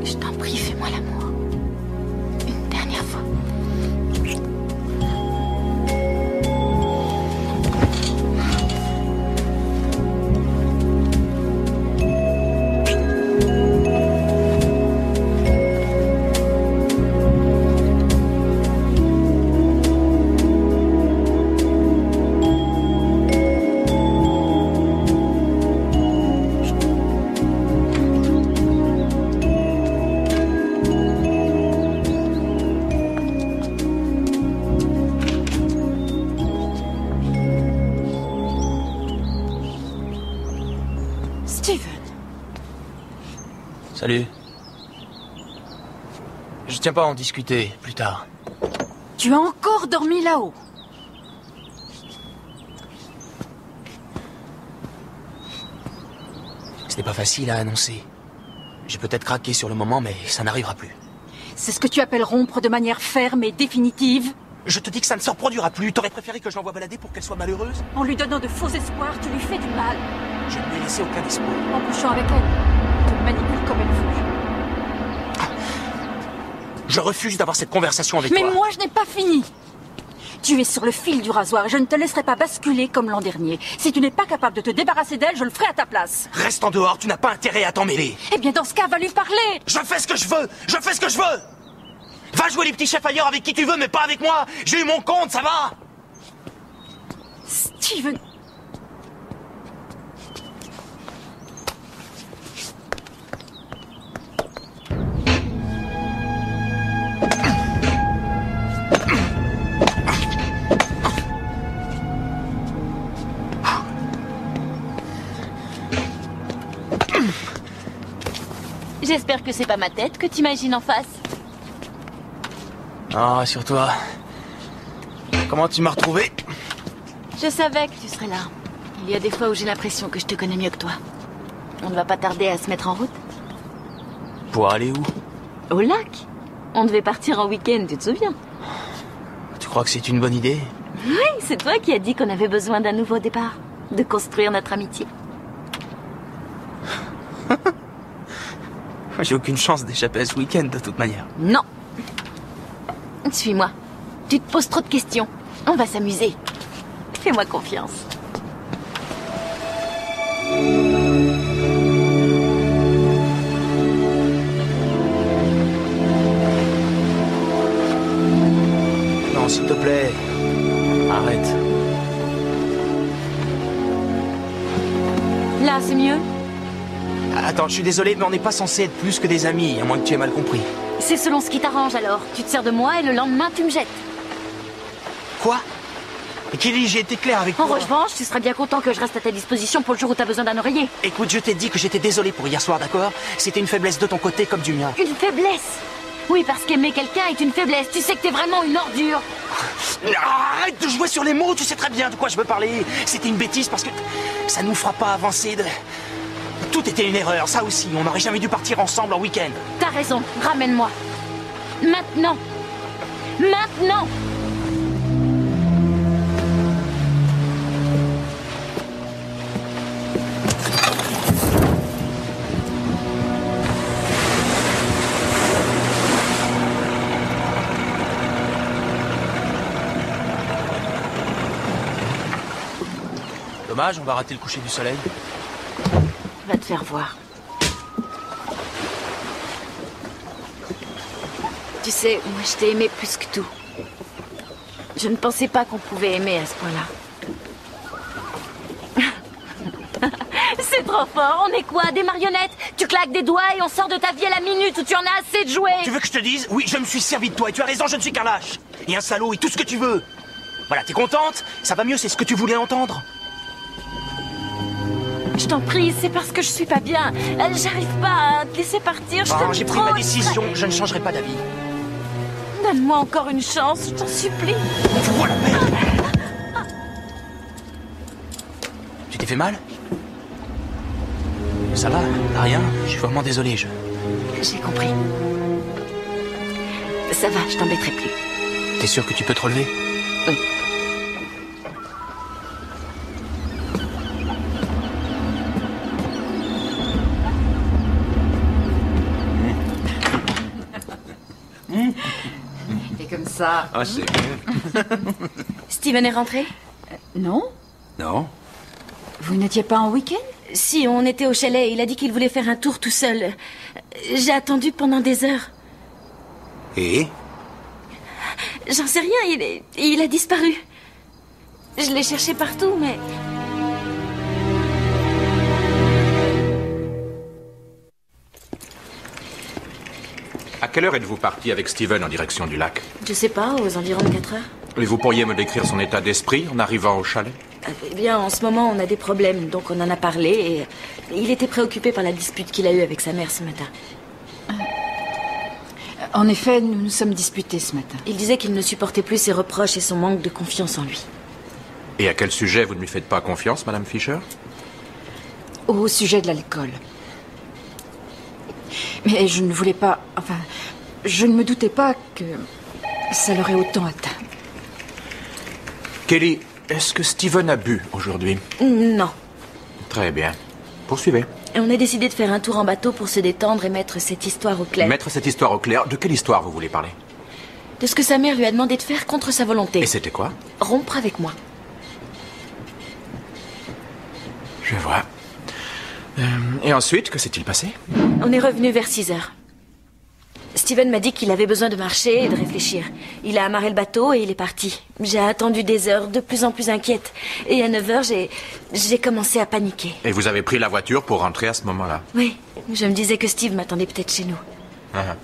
Je t'en prie, fais-moi l'amour. Une dernière fois. Salut. Je tiens pas à en discuter plus tard. Tu as encore dormi là-haut? C'était pas facile à annoncer. J'ai peut-être craqué sur le moment, mais ça n'arrivera plus. C'est ce que tu appelles rompre de manière ferme et définitive? Je te dis que ça ne se reproduira plus. T'aurais préféré que je l'envoie balader pour qu'elle soit malheureuse? En lui donnant de faux espoirs, tu lui fais du mal. Je ne lui ai laissé aucun espoir. En couchant avec elle, tu le manipules comme elle veut. Je refuse d'avoir cette conversation avec toi. Mais moi, je n'ai pas fini. Tu es sur le fil du rasoir et je ne te laisserai pas basculer comme l'an dernier. Si tu n'es pas capable de te débarrasser d'elle, je le ferai à ta place. Reste en dehors, tu n'as pas intérêt à t'en mêler. Eh bien, dans ce cas, va lui parler. Je fais ce que je veux. Je fais ce que je veux. Va jouer les petits chefs ailleurs avec qui tu veux, mais pas avec moi. J'ai eu mon compte, ça va? Steven... J'espère que c'est pas ma tête que t'imagines en face. Ah, rassure-toi. Comment tu m'as retrouvé? Je savais que tu serais là. Il y a des fois où j'ai l'impression que je te connais mieux que toi. On ne va pas tarder à se mettre en route. Pour aller où? Au lac. On devait partir en week-end, tu te souviens? Tu crois que c'est une bonne idée? Oui, c'est toi qui as dit qu'on avait besoin d'un nouveau départ. De construire notre amitié. J'ai aucune chance d'échapper à ce week-end de toute manière. Non. Suis-moi. Tu te poses trop de questions. On va s'amuser. Fais-moi confiance. Non, s'il te plaît. Arrête. Là, c'est mieux? Attends, je suis désolé, mais on n'est pas censé être plus que des amis, à moins que tu aies mal compris. C'est selon ce qui t'arrange alors. Tu te sers de moi et le lendemain tu me jettes. Quoi? Et Kelly, j'ai été clair avec toi. En revanche, tu seras bien content que je reste à ta disposition pour le jour où t'as besoin d'un oreiller. Écoute, je t'ai dit que j'étais désolé pour hier soir, d'accord? C'était une faiblesse de ton côté comme du mien. Une faiblesse? Oui, parce qu'aimer quelqu'un est une faiblesse. Tu sais que t'es vraiment une ordure. Arrête de jouer sur les mots, tu sais très bien de quoi je veux parler. C'était une bêtise parce que ça nous fera pas avancer de... Tout était une erreur, ça aussi. On n'aurait jamais dû partir ensemble en week-end. T'as raison, ramène-moi. Maintenant. Maintenant. Dommage, on va rater le coucher du soleil. Va te faire voir. Tu sais, moi je t'ai aimé plus que tout. Je ne pensais pas qu'on pouvait aimer à ce point-là. C'est trop fort, on est quoi? Des marionnettes? Tu claques des doigts et on sort de ta vie à la minute où tu en as assez de jouer. Tu veux que je te dise? Oui, je me suis servi de toi et tu as raison, je ne suis qu'un lâche. Et un salaud et tout ce que tu veux. Voilà, t'es contente? Ça va mieux, c'est ce que tu voulais entendre. Je t'en prie, c'est parce que je suis pas bien. J'arrive pas à te laisser partir, je t'aime J'ai pris trop. ma décision, je ne changerai pas d'avis. Donne-moi encore une chance, je t'en supplie. Fous-moi la paix. Tu t'es fait mal? Ça va? Rien? Je suis vraiment désolé, J'ai compris. Ça va, je t'embêterai plus. T'es sûr que tu peux te relever? Oui. Et comme ça. Ah, c'est bien. Steven est rentré? Non? Non. Vous n'étiez pas en week-end? Si, on était au chalet. Il a dit qu'il voulait faire un tour tout seul. J'ai attendu pendant des heures. Et? J'en sais rien, il a disparu. Je l'ai cherché partout, mais... À quelle heure êtes-vous parti avec Steven en direction du lac? Je sais pas, aux environs de 4 heures. Et vous pourriez me décrire son état d'esprit en arrivant au chalet? Eh bien, en ce moment, on a des problèmes, donc on en a parlé et il était préoccupé par la dispute qu'il a eue avec sa mère ce matin. En effet, nous nous sommes disputés ce matin. Il disait qu'il ne supportait plus ses reproches et son manque de confiance en lui. Et à quel sujet vous ne lui faites pas confiance, Madame Fisher? Au sujet de l'alcool. Mais je ne voulais pas... Enfin, je ne me doutais pas que ça l'aurait autant atteint. Kelly, est-ce que Steven a bu aujourd'hui? Non. Très bien. Poursuivez. Et on a décidé de faire un tour en bateau pour se détendre et mettre cette histoire au clair. Mettre cette histoire au clair. De quelle histoire vous voulez parler? De ce que sa mère lui a demandé de faire contre sa volonté. Et c'était quoi? Rompre avec moi. Je vois. Et ensuite, que s'est-il passé? On est revenu vers 6 heures. Steven m'a dit qu'il avait besoin de marcher et de réfléchir. Il a amarré le bateau et il est parti. J'ai attendu des heures, de plus en plus inquiète. Et à 9 heures, j'ai commencé à paniquer. Et vous avez pris la voiture pour rentrer à ce moment-là? Oui, je me disais que Steve m'attendait peut-être chez nous. Ah.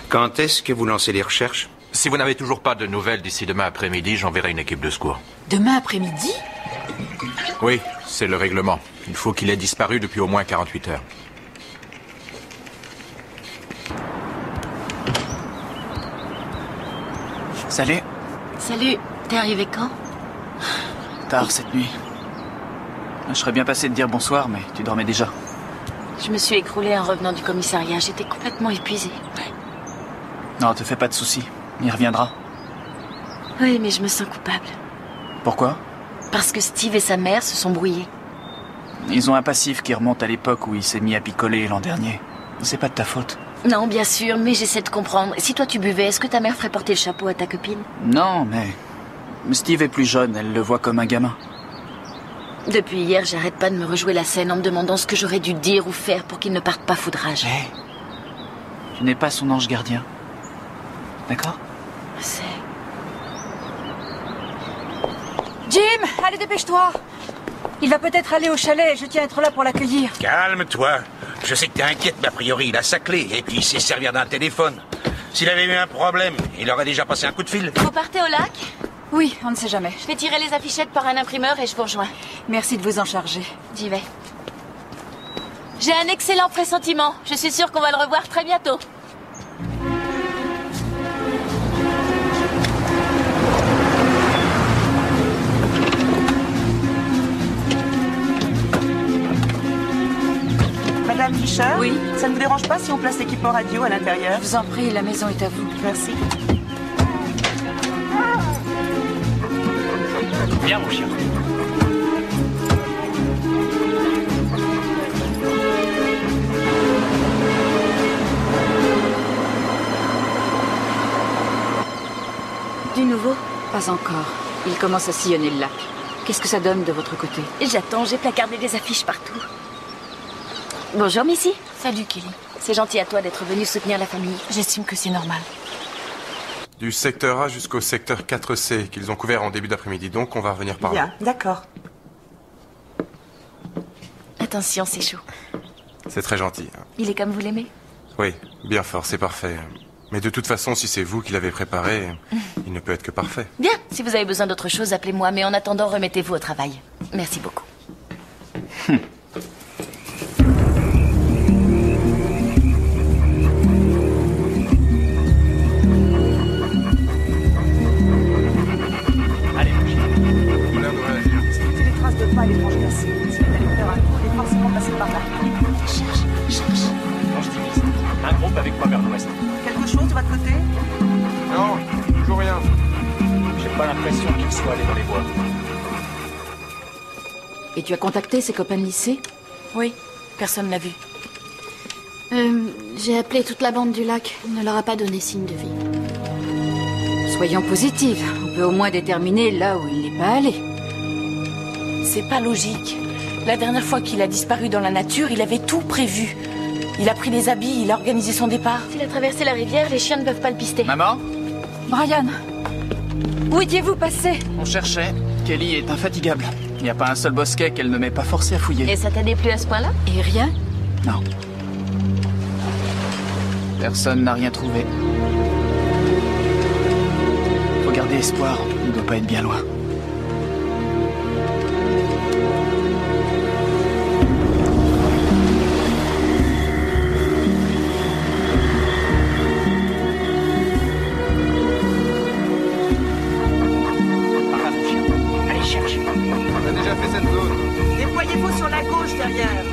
Quand est-ce que vous lancez les recherches? Si vous n'avez toujours pas de nouvelles d'ici demain après-midi, j'enverrai une équipe de secours. Demain après-midi? Oui, c'est le règlement. Il faut qu'il ait disparu depuis au moins 48 heures. Salut. Salut, t'es arrivé quand? Tard cette nuit. Je serais bien passé de dire bonsoir, mais tu dormais déjà. Je me suis écroulée en revenant du commissariat. J'étais complètement épuisée. Non, te fais pas de soucis. Il reviendra. Oui, mais je me sens coupable. Pourquoi? Parce que Steve et sa mère se sont brouillés. Ils ont un passif qui remonte à l'époque où il s'est mis à picoler l'an dernier. C'est pas de ta faute. Non, bien sûr, mais j'essaie de comprendre. Si toi tu buvais, est-ce que ta mère ferait porter le chapeau à ta copine? Non, mais... Steve est plus jeune, elle le voit comme un gamin. Depuis hier, j'arrête pas de me rejouer la scène en me demandant ce que j'aurais dû dire ou faire pour qu'il ne parte pas foudrage. Hé, tu n'es pas son ange gardien. D'accord? C'est... Jim, allez, dépêche-toi. Il va peut-être aller au chalet, je tiens à être là pour l'accueillir. Calme-toi. Je sais que t'es inquiète, mais a priori, il a sa clé. Et puis, il sait servir d'un téléphone. S'il avait eu un problème, il aurait déjà passé un coup de fil. Vous partez au lac? Oui, on ne sait jamais. Je vais tirer les affichettes par un imprimeur et je vous rejoins. Merci de vous en charger. J'y vais. J'ai un excellent pressentiment. Je suis sûre qu'on va le revoir très bientôt. Madame Fisher? Oui. Ça ne vous dérange pas si on place l'équipement radio à l'intérieur? Je vous en prie, la maison est à vous. Merci. Viens, mon chien. Du nouveau? Pas encore. Il commence à sillonner le lac. Qu'est-ce que ça donne de votre côté? J'attends, j'ai placardé des affiches partout. Bonjour, Missy. Salut, Kelly. C'est gentil à toi d'être venue soutenir la famille. J'estime que c'est normal. Du secteur A jusqu'au secteur 4C, qu'ils ont couvert en début d'après-midi, donc on va revenir par là. Bien, d'accord. Attention, c'est chaud. C'est très gentil. Il est comme vous l'aimez? Oui, bien fort, c'est parfait. Mais de toute façon, si c'est vous qui l'avez préparé, il ne peut être que parfait. Bien, si vous avez besoin d'autre chose, appelez-moi. Mais en attendant, remettez-vous au travail. Merci beaucoup. Allez, mon chien. L'air de réagir. Si tu les traces de pas et les franges cassées, si elle allait faire un tour, il est forcément passé par là. Cherche. Quand je divise, un groupe avec moi vers l'ouest. Quelque chose de votre côté? Non, toujours rien. J'ai pas l'impression qu'il soit allé dans les bois. Et tu as contacté ses copains de lycée? Oui, personne l'a vu. J'ai appelé toute la bande du lac. Il ne leur a pas donné signe de vie. Soyons positifs. On peut au moins déterminer là où il n'est pas allé. C'est pas logique. La dernière fois qu'il a disparu dans la nature, il avait tout prévu. Il a pris les habits, il a organisé son départ. S'il a traversé la rivière, les chiens ne peuvent pas le pister. Maman? Brian, où étiez-vous passé? On cherchait. Kelly est infatigable. Il n'y a pas un seul bosquet qu'elle ne m'ait pas forcé à fouiller. Et ça t'a déplu à ce point-là? Et rien? Non. Personne n'a rien trouvé. Faut garder espoir. Il ne doit pas être bien loin. Allez, cherche. On a déjà fait cette zone. Déployez-vous sur la gauche derrière.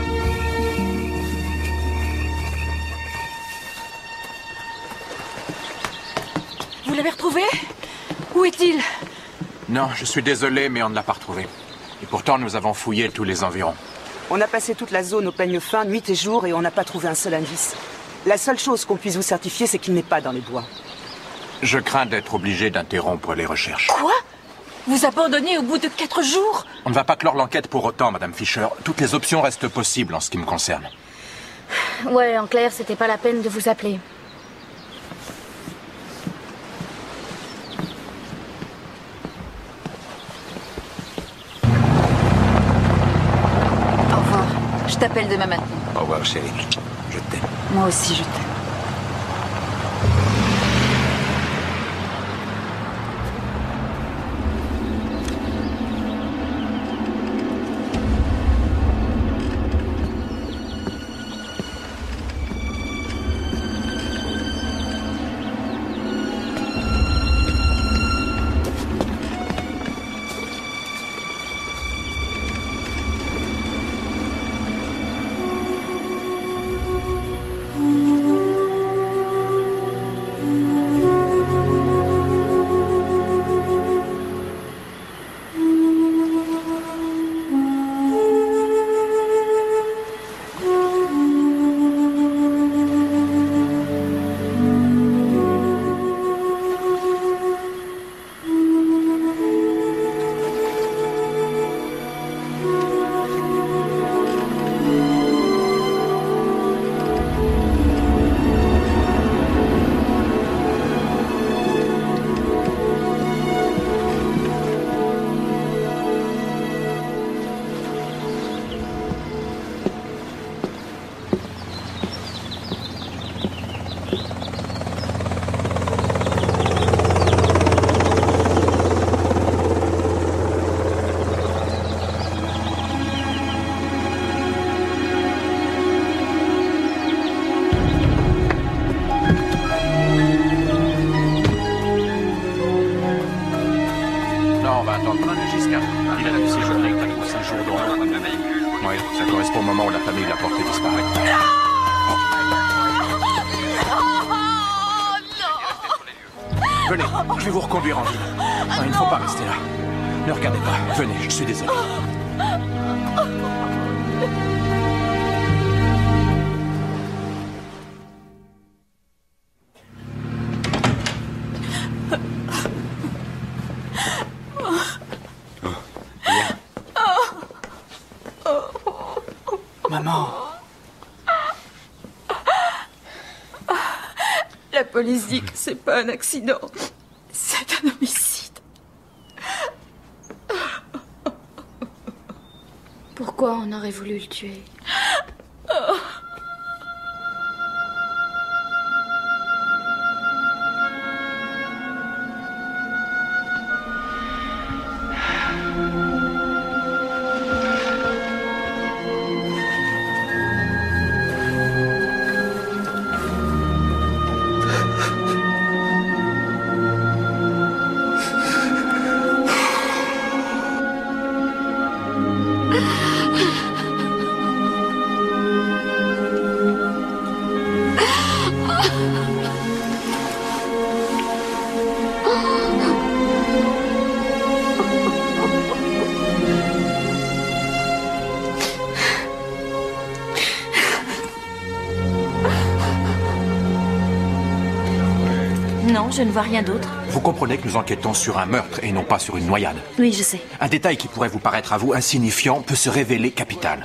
Vous l'avez retrouvé? Où est-il? Non, je suis désolé, mais on ne l'a pas retrouvé. Et pourtant, nous avons fouillé tous les environs. On a passé toute la zone au peigne fin, nuit et jour, et on n'a pas trouvé un seul indice. La seule chose qu'on puisse vous certifier, c'est qu'il n'est pas dans les bois. Je crains d'être obligé d'interrompre les recherches. Quoi? Vous abandonnez au bout de 4 jours? On ne va pas clore l'enquête pour autant, Madame Fisher. Toutes les options restent possibles en ce qui me concerne. Ouais, en clair, c'était pas la peine de vous appeler. Au revoir. Je t'appelle demain matin. Au revoir, chérie. Je t'aime. Moi aussi, je t'aime. Non, on va attendre. Giscard, il a dû séjourner 4 ou 5 jours dans l'eau. Oui, ça correspond au moment où la famille l'a porté disparaît. Venez, je vais vous reconduire en ville. Non, il ne faut pas rester là. Ne regardez pas. Venez, je suis désolé. Maman. La police dit que c'est pas un accident. C'est un homicide. Pourquoi pourquoi on aurait voulu le tuer. Oh. Non, je ne vois rien d'autre. Vous comprenez que nous enquêtons sur un meurtre et non pas sur une noyade. Oui, je sais. Un détail qui pourrait vous paraître à vous insignifiant peut se révéler capital.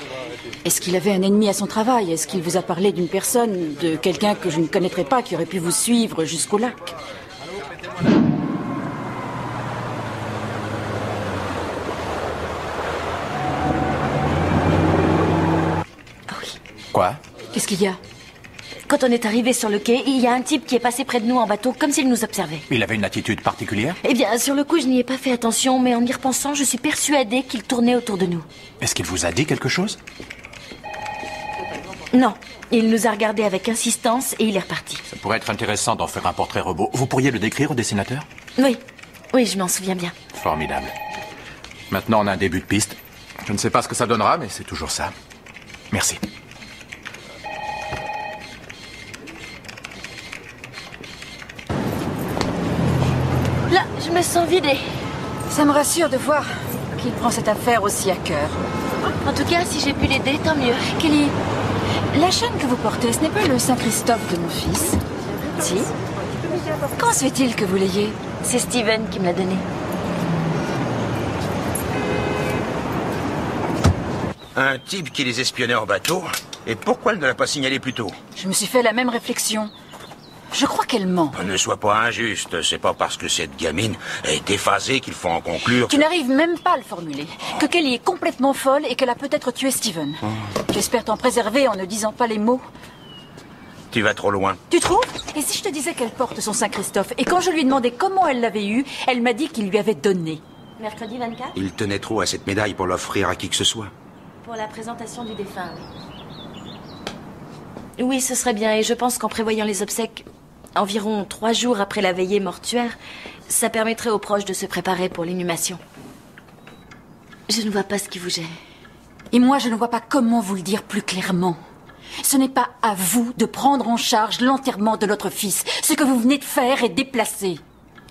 Est-ce qu'il avait un ennemi à son travail? Est-ce qu'il vous a parlé d'une personne, de quelqu'un que je ne connaîtrais pas, qui aurait pu vous suivre jusqu'au lac? Quoi? Qu'est-ce qu'il y a? Quand on est arrivé sur le quai, il y a un type qui est passé près de nous en bateau, comme s'il nous observait. Il avait une attitude particulière? Eh bien, sur le coup, je n'y ai pas fait attention, mais en y repensant, je suis persuadée qu'il tournait autour de nous. Est-ce qu'il vous a dit quelque chose? Non. Il nous a regardés avec insistance et il est reparti. Ça pourrait être intéressant d'en faire un portrait robot. Vous pourriez le décrire au dessinateur? Oui. Oui, je m'en souviens bien. Formidable. Maintenant, on a un début de piste. Je ne sais pas ce que ça donnera, mais c'est toujours ça. Merci. Là, je me sens vidée. Ça me rassure de voir qu'il prend cette affaire aussi à cœur. En tout cas, si j'ai pu l'aider, tant mieux. Kelly, la chaîne que vous portez, ce n'est pas le Saint-Christophe de mon fils? Si. Comment se fait-il que vous l'ayez? C'est Steven qui me l'a donné. Un type qui les espionnait en bateau. Et pourquoi elle ne l'a pas signalé plus tôt? Je me suis fait la même réflexion. Je crois qu'elle ment. Ne sois pas injuste. C'est pas parce que cette gamine est déphasée qu'il faut en conclure. Tu n'arrives même pas à le formuler. Que Kelly est complètement folle et qu'elle a peut-être tué Steven. J'espère t'en préserver en ne disant pas les mots. Tu vas trop loin. Tu trouves? Et si je te disais qu'elle porte son Saint-Christophe? Et quand je lui ai demandé comment elle l'avait eu, elle m'a dit qu'il lui avait donné. Mercredi 24? Il tenait trop à cette médaille pour l'offrir à qui que ce soit. Pour la présentation du défunt, oui. Oui, ce serait bien. Et je pense qu'en prévoyant les obsèques, environ 3 jours après la veillée mortuaire, ça permettrait aux proches de se préparer pour l'inhumation. Je ne vois pas ce qui vous gêne. Et moi, je ne vois pas comment vous le dire plus clairement. Ce n'est pas à vous de prendre en charge l'enterrement de notre fils. Ce que vous venez de faire est déplacé.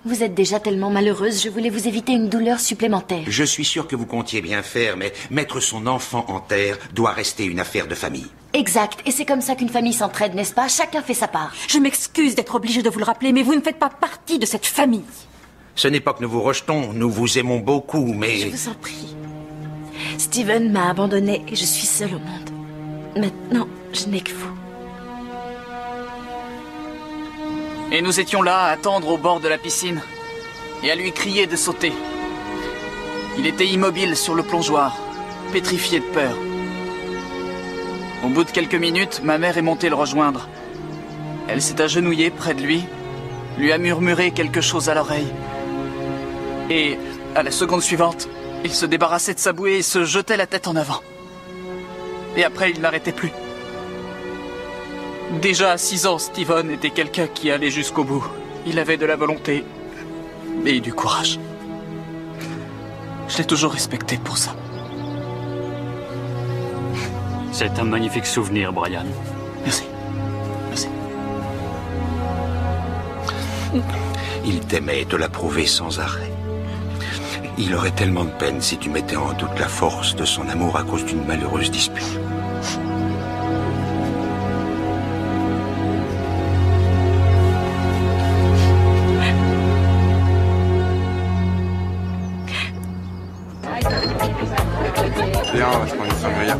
Vous êtes déjà tellement malheureuse, je voulais vous éviter une douleur supplémentaire. Je suis sûr que vous comptiez bien faire, mais mettre son enfant en terre doit rester une affaire de famille. Exact, et c'est comme ça qu'une famille s'entraide, n'est-ce pas? Chacun fait sa part. Je m'excuse d'être obligée de vous le rappeler, mais vous ne faites pas partie de cette famille. Ce n'est pas que nous vous rejetons, nous vous aimons beaucoup, mais... Je vous en prie. Steven m'a abandonnée et je suis seule au monde. Maintenant, je n'ai que vous. Et nous étions là à attendre au bord de la piscine et à lui crier de sauter. Il était immobile sur le plongeoir, pétrifié de peur. Au bout de quelques minutes, ma mère est montée le rejoindre. Elle s'est agenouillée près de lui, lui a murmuré quelque chose à l'oreille. Et, à la seconde suivante, il se débarrassait de sa bouée et se jetait la tête en avant. Et après, il n'arrêtait plus. Déjà à 6 ans, Steven était quelqu'un qui allait jusqu'au bout. Il avait de la volonté et du courage. Je l'ai toujours respecté pour ça. C'est un magnifique souvenir, Brian. Merci. Merci. Il t'aimait et te l'a prouvé sans arrêt. Il aurait tellement de peine si tu mettais en doute la force de son amour à cause d'une malheureuse dispute. Viens, on va se prendre une sangria.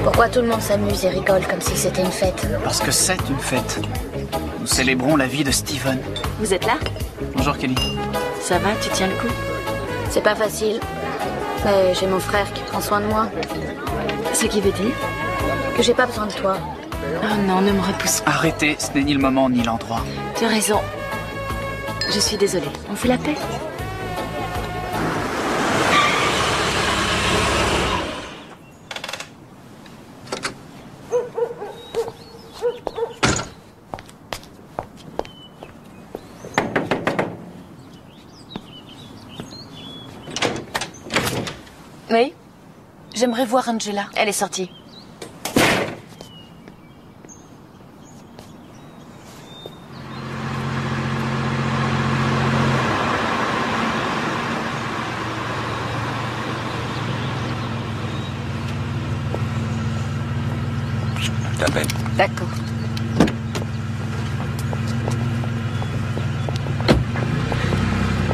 Pourquoi tout le monde s'amuse et rigole comme si c'était une fête? Parce que c'est une fête. Nous célébrons la vie de Steven. Vous êtes là? Bonjour Kelly. Ça va, tu tiens le coup? C'est pas facile. Mais j'ai mon frère qui prend soin de moi. Ce qui veut dire que j'ai pas besoin de toi. Oh non, ne me repousse pas. Arrêtez, ce n'est ni le moment ni l'endroit. Tu as raison. Je suis désolée. On fait la paix? Oui? J'aimerais voir Angela. Elle est sortie. Je t'appelle. D'accord.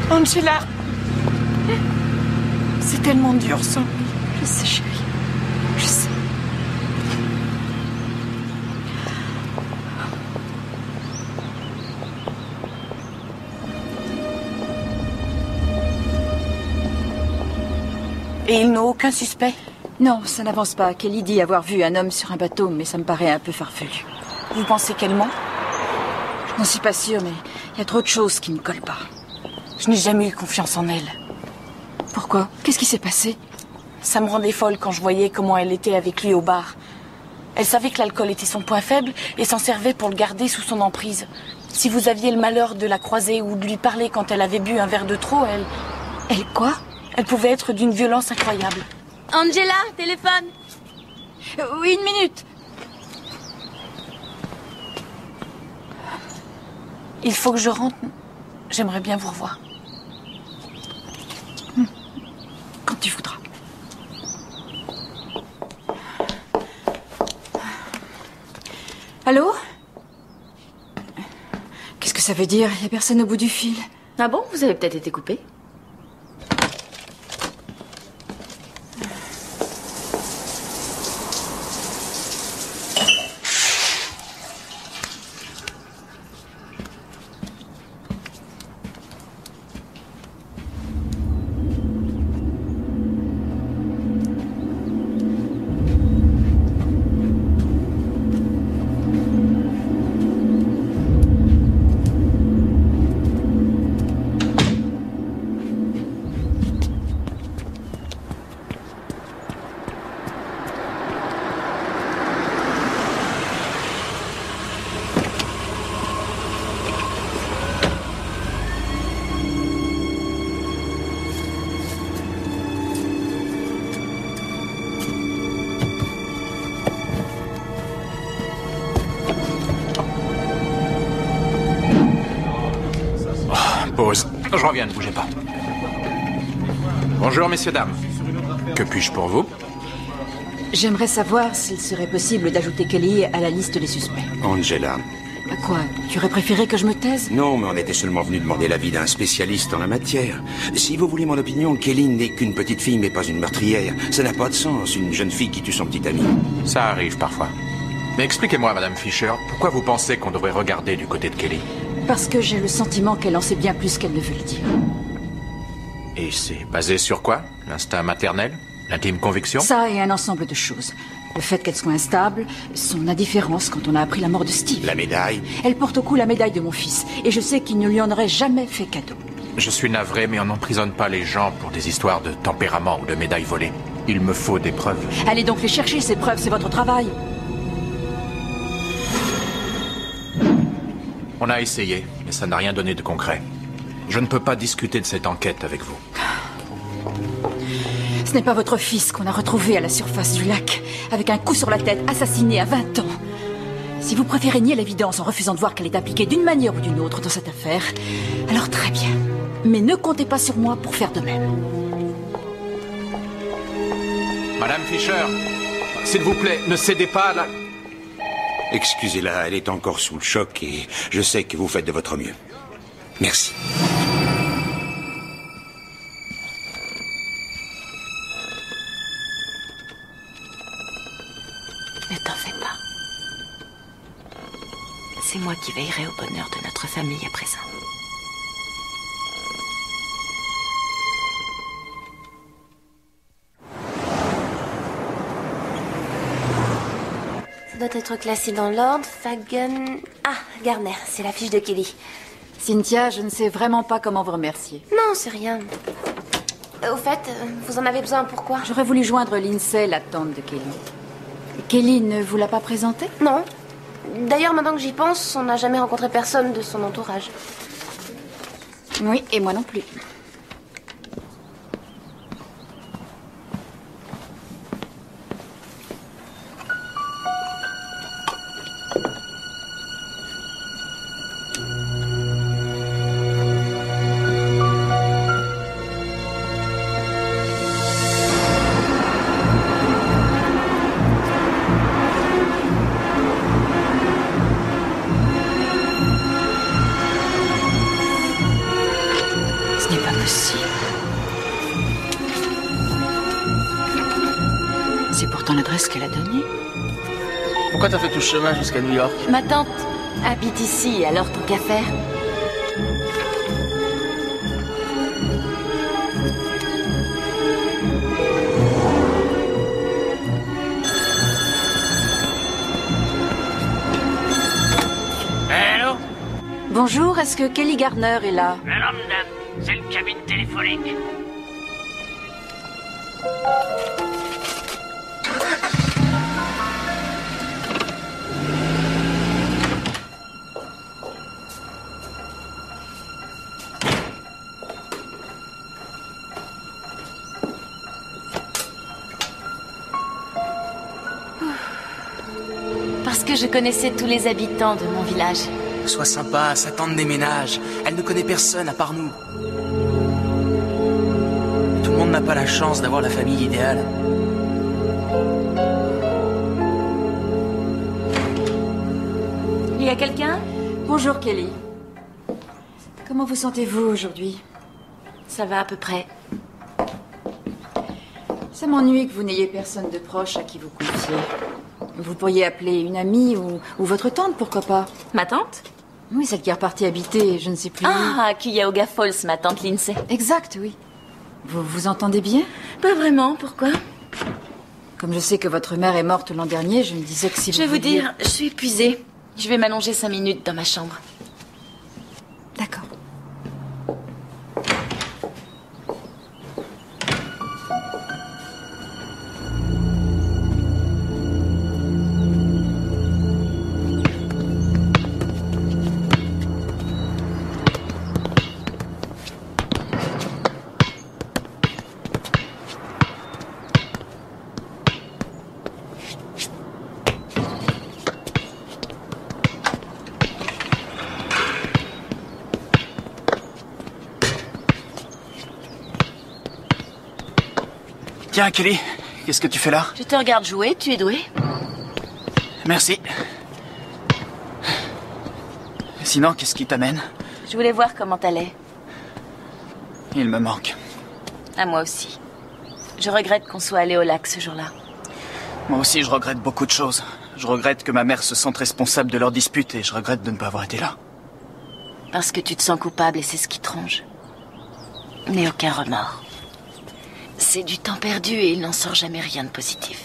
Angela! C'est tellement dur, ça. Je sais, chérie. Je sais. Et ils n'ont aucun suspect? Non, ça n'avance pas. Kelly dit avoir vu un homme sur un bateau, mais ça me paraît un peu farfelu. Vous pensez qu'elle ment? Je n'en suis pas sûre, mais il y a trop de choses qui ne collent pas. Je n'ai jamais eu confiance en elle. Pourquoi? Qu'est-ce qui s'est passé? Ça me rendait folle quand je voyais comment elle était avec lui au bar. Elle savait que l'alcool était son point faible et s'en servait pour le garder sous son emprise. Si vous aviez le malheur de la croiser ou de lui parler quand elle avait bu un verre de trop, elle... Elle quoi? Elle pouvait être d'une violence incroyable. Angela, téléphone. Oui, 1 minute. Il faut que je rentre. J'aimerais bien vous revoir. Quand tu voudras. Allô? Qu'est-ce que ça veut dire? Il n'y a personne au bout du fil. Ah bon? Vous avez peut-être été coupé? Pause. Je reviens, ne bougez pas. Bonjour, messieurs, dames. Que puis-je pour vous? J'aimerais savoir s'il serait possible d'ajouter Kelly à la liste des suspects. Angela. Quoi? Tu aurais préféré que je me taise? Non, mais on était seulement venu demander l'avis d'un spécialiste en la matière. Si vous voulez mon opinion, Kelly n'est qu'une petite fille, mais pas une meurtrière. Ça n'a pas de sens, une jeune fille qui tue son petit ami. Ça arrive parfois. Mais expliquez-moi, Madame Fisher, pourquoi vous pensez qu'on devrait regarder du côté de Kelly? Parce que j'ai le sentiment qu'elle en sait bien plus qu'elle ne veut le dire. Et c'est basé sur quoi? L'instinct maternel? L'intime conviction? Ça et un ensemble de choses. Le fait qu'elle soit instable, son indifférence quand on a appris la mort de Steve. La médaille? Elle porte au cou la médaille de mon fils, et je sais qu'il ne lui en aurait jamais fait cadeau. Je suis navré, mais on n'emprisonne pas les gens pour des histoires de tempérament ou de médailles volées. Il me faut des preuves. Allez donc les chercher, ces preuves, c'est votre travail. On a essayé, mais ça n'a rien donné de concret. Je ne peux pas discuter de cette enquête avec vous. Ce n'est pas votre fils qu'on a retrouvé à la surface du lac, avec un coup sur la tête, assassiné à 20 ans. Si vous préférez nier l'évidence en refusant de voir qu'elle est impliquée d'une manière ou d'une autre dans cette affaire, alors très bien. Mais ne comptez pas sur moi pour faire de même. Madame Fisher, s'il vous plaît, ne cédez pas à la... Excusez-la, elle est encore sous le choc et je sais que vous faites de votre mieux. Merci. Ne t'en fais pas. C'est moi qui veillerai au bonheur de notre famille à présent. doit être classé dans l'ordre. Fagan... Ah, Garner, c'est la fiche de Kelly. Cynthia, je ne sais vraiment pas comment vous remercier. Non, c'est rien. Au fait, vous en avez besoin pourquoi? J'aurais voulu joindre Lindsay, la tante de Kelly. Kelly ne vous l'a pas présentée? Non. D'ailleurs, maintenant que j'y pense, on n'a jamais rencontré personne de son entourage. Oui, et moi non plus. C'est pourtant l'adresse qu'elle a donnée. Pourquoi t'as fait tout ce chemin jusqu'à New York? Ma tante habite ici, alors tant qu'à faire. Allô? Bonjour, est-ce que Kelly Garner est là? Non, madame, c'est le cabine téléphonique. Parce que je connaissais tous les habitants de mon village. Sois sympa, sa tante déménage. Elle ne connaît personne à part nous. Tout le monde n'a pas la chance d'avoir la famille idéale. Il y a quelqu'un? Bonjour Kelly. Comment vous sentez-vous aujourd'hui? Ça va à peu près. Ça m'ennuie que vous n'ayez personne de proche à qui vous confier. Vous pourriez appeler une amie ou votre tante, pourquoi pas? Ma tante? Oui, celle qui est repartie habiter, je ne sais plus. Ah, Cuyahoga Falls, ma tante Lindsay. Exact, oui. Vous vous entendez bien? Pas vraiment, pourquoi? Comme je sais que votre mère est morte l'an dernier, je me disais que si vous Je vais vous vouliez... dire, je suis épuisée. Je vais m'allonger 5 minutes dans ma chambre. D'accord. Tiens, Kelly, qu'est-ce que tu fais là? Je te regarde jouer, tu es doué. Merci. Sinon, qu'est-ce qui t'amène? Je voulais voir comment t'allais. Il me manque. À moi aussi. Je regrette qu'on soit allé au lac ce jour-là. Moi aussi, je regrette beaucoup de choses. Je regrette que ma mère se sente responsable de leur dispute et je regrette de ne pas avoir été là. Parce que tu te sens coupable et c'est ce qui te ronge. Mais aucun remords. C'est du temps perdu et il n'en sort jamais rien de positif.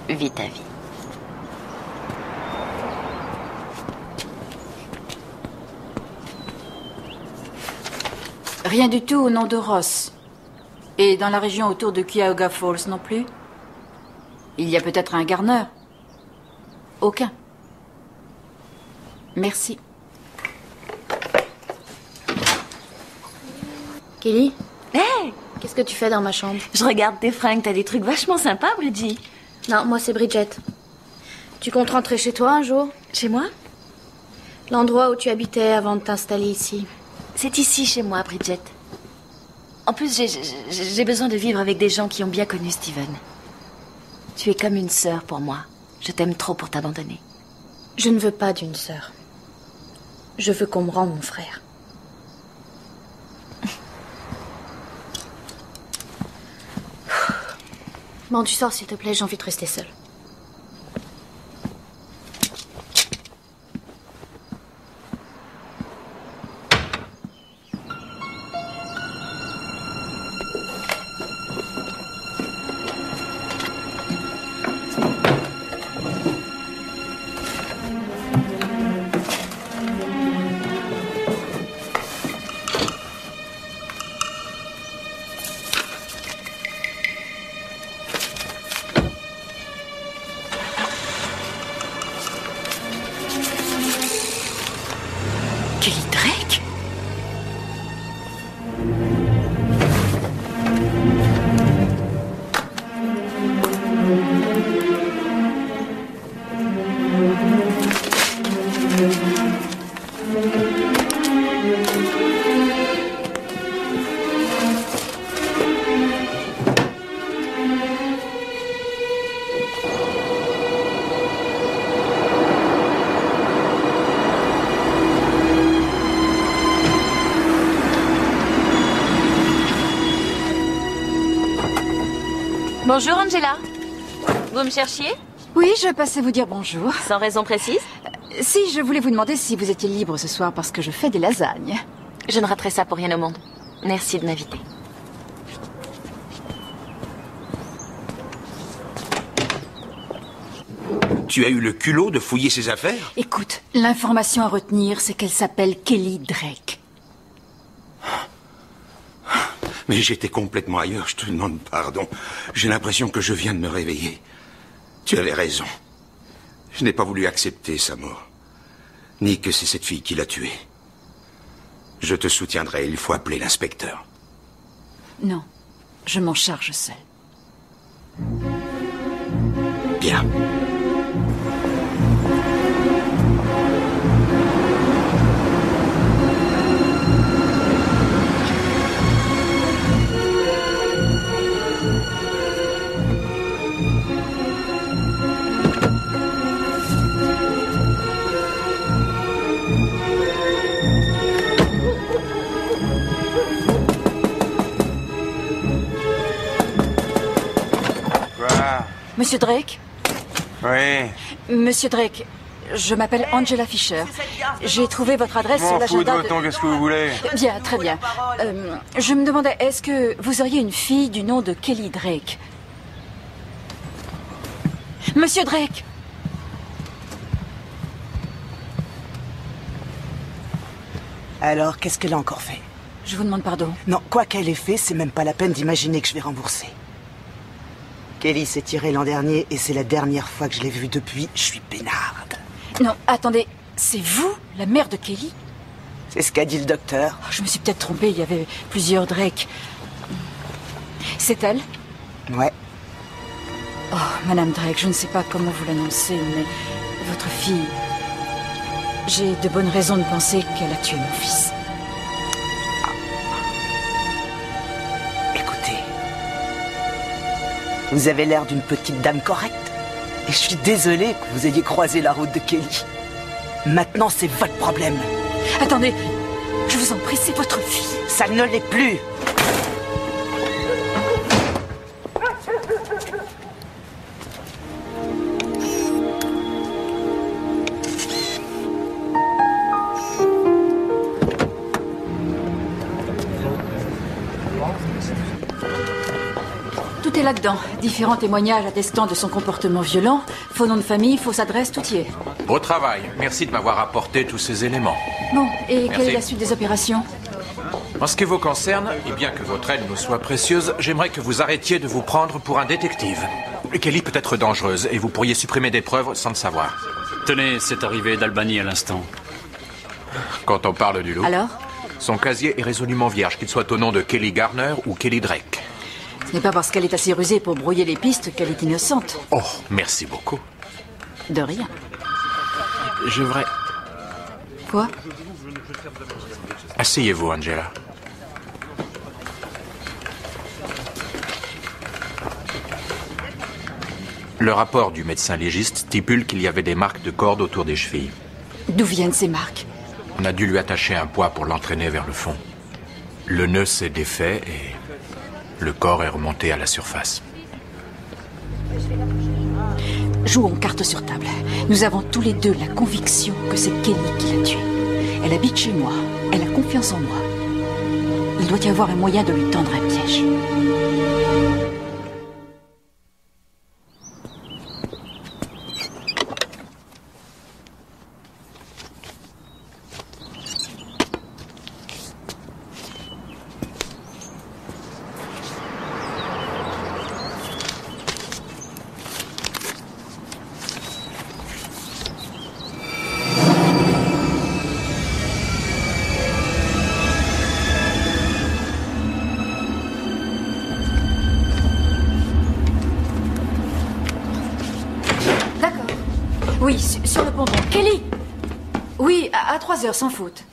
Vis ta vie. Rien du tout au nom de Ross. Et dans la région autour de Cuyahoga Falls non plus? Il y a peut-être un Garner? Aucun. Merci. Kelly? Hey! Qu'est-ce que tu fais dans ma chambre? Je regarde tes fringues, t'as des trucs vachement sympas, Bridgie. Non, moi c'est Bridget. Tu comptes rentrer chez toi un jour? Chez moi? L'endroit où tu habitais avant de t'installer ici. C'est ici, chez moi, Bridget. En plus, j'ai besoin de vivre avec des gens qui ont bien connu Steven. Tu es comme une sœur pour moi. Je t'aime trop pour t'abandonner. Je ne veux pas d'une sœur. Je veux qu'on me rende mon frère. Bon, tu sors s'il te plaît, j'ai envie de rester seule. Bonjour Angela. Vous me cherchiez? Oui, je passais vous dire bonjour. Sans raison précise? Si, je voulais vous demander si vous étiez libre ce soir parce que je fais des lasagnes. Je ne raterai ça pour rien au monde. Merci de m'inviter. Tu as eu le culot de fouiller ses affaires? Écoute, l'information à retenir, c'est qu'elle s'appelle Kelly Drake. Mais j'étais complètement ailleurs, je te demande pardon. J'ai l'impression que je viens de me réveiller. Tu avais raison. Je n'ai pas voulu accepter sa mort. Ni que c'est cette fille qui l'a tuée. Je te soutiendrai, il faut appeler l'inspecteur. Non, je m'en charge seule. Bien. Monsieur Drake? Oui. Monsieur Drake, je m'appelle Angela Fisher. J'ai trouvé votre adresse sur l'agenda de... qu'est-ce que vous voulez? Bien, très bien. Je me demandais, est-ce que vous auriez une fille du nom de Kelly Drake? Monsieur Drake! Alors, qu'est-ce qu'elle a encore fait? Je vous demande pardon. Non, quoi qu'elle ait fait, c'est même pas la peine d'imaginer que je vais rembourser. Kelly s'est tirée l'an dernier et c'est la dernière fois que je l'ai vue depuis. Je suis peinarde. Non, attendez, c'est vous, la mère de Kelly? C'est ce qu'a dit le docteur. Je me suis peut-être trompée, il y avait plusieurs Drake. C'est elle? Ouais. Oh, Madame Drake, je ne sais pas comment vous l'annoncer, mais votre fille... J'ai de bonnes raisons de penser qu'elle a tué mon fils. Écoutez, vous avez l'air d'une petite dame correcte. Et je suis désolée que vous ayez croisé la route de Kelly. Maintenant, c'est votre problème. Attendez, je vous en prie, c'est votre fille. Ça ne l'est plus. Tout est là-dedans. Différents témoignages attestant de son comportement violent, faux nom de famille, fausse adresse, tout y est. Beau travail. Merci de m'avoir apporté tous ces éléments. Bon, et Merci. quelle est la suite des opérations? En ce qui vous concerne, et bien que votre aide nous soit précieuse, j'aimerais que vous arrêtiez de vous prendre pour un détective. Kelly peut être dangereuse et vous pourriez supprimer des preuves sans le savoir. Tenez, c'est arrivé d'Albanie à l'instant. Quand on parle du loup... Alors? Son casier est résolument vierge, qu'il soit au nom de Kelly Garner ou Kelly Drake. Ce n'est pas parce qu'elle est assez rusée pour brouiller les pistes qu'elle est innocente. Oh, merci beaucoup. De rien. Je devrais... Quoi? Asseyez-vous, Angela. Le rapport du médecin légiste stipule qu'il y avait des marques de corde autour des chevilles. D'où viennent ces marques? On a dû lui attacher un poids pour l'entraîner vers le fond. Le nœud s'est défait et le corps est remonté à la surface. Jouons carte sur table. Nous avons tous les deux la conviction que c'est Kelly qui l'a tué. Elle habite chez moi. Elle a confiance en moi. Il doit y avoir un moyen de lui tendre un piège. Oui, sur le ponton. Kelly! Oui, à 3 heures, sans faute.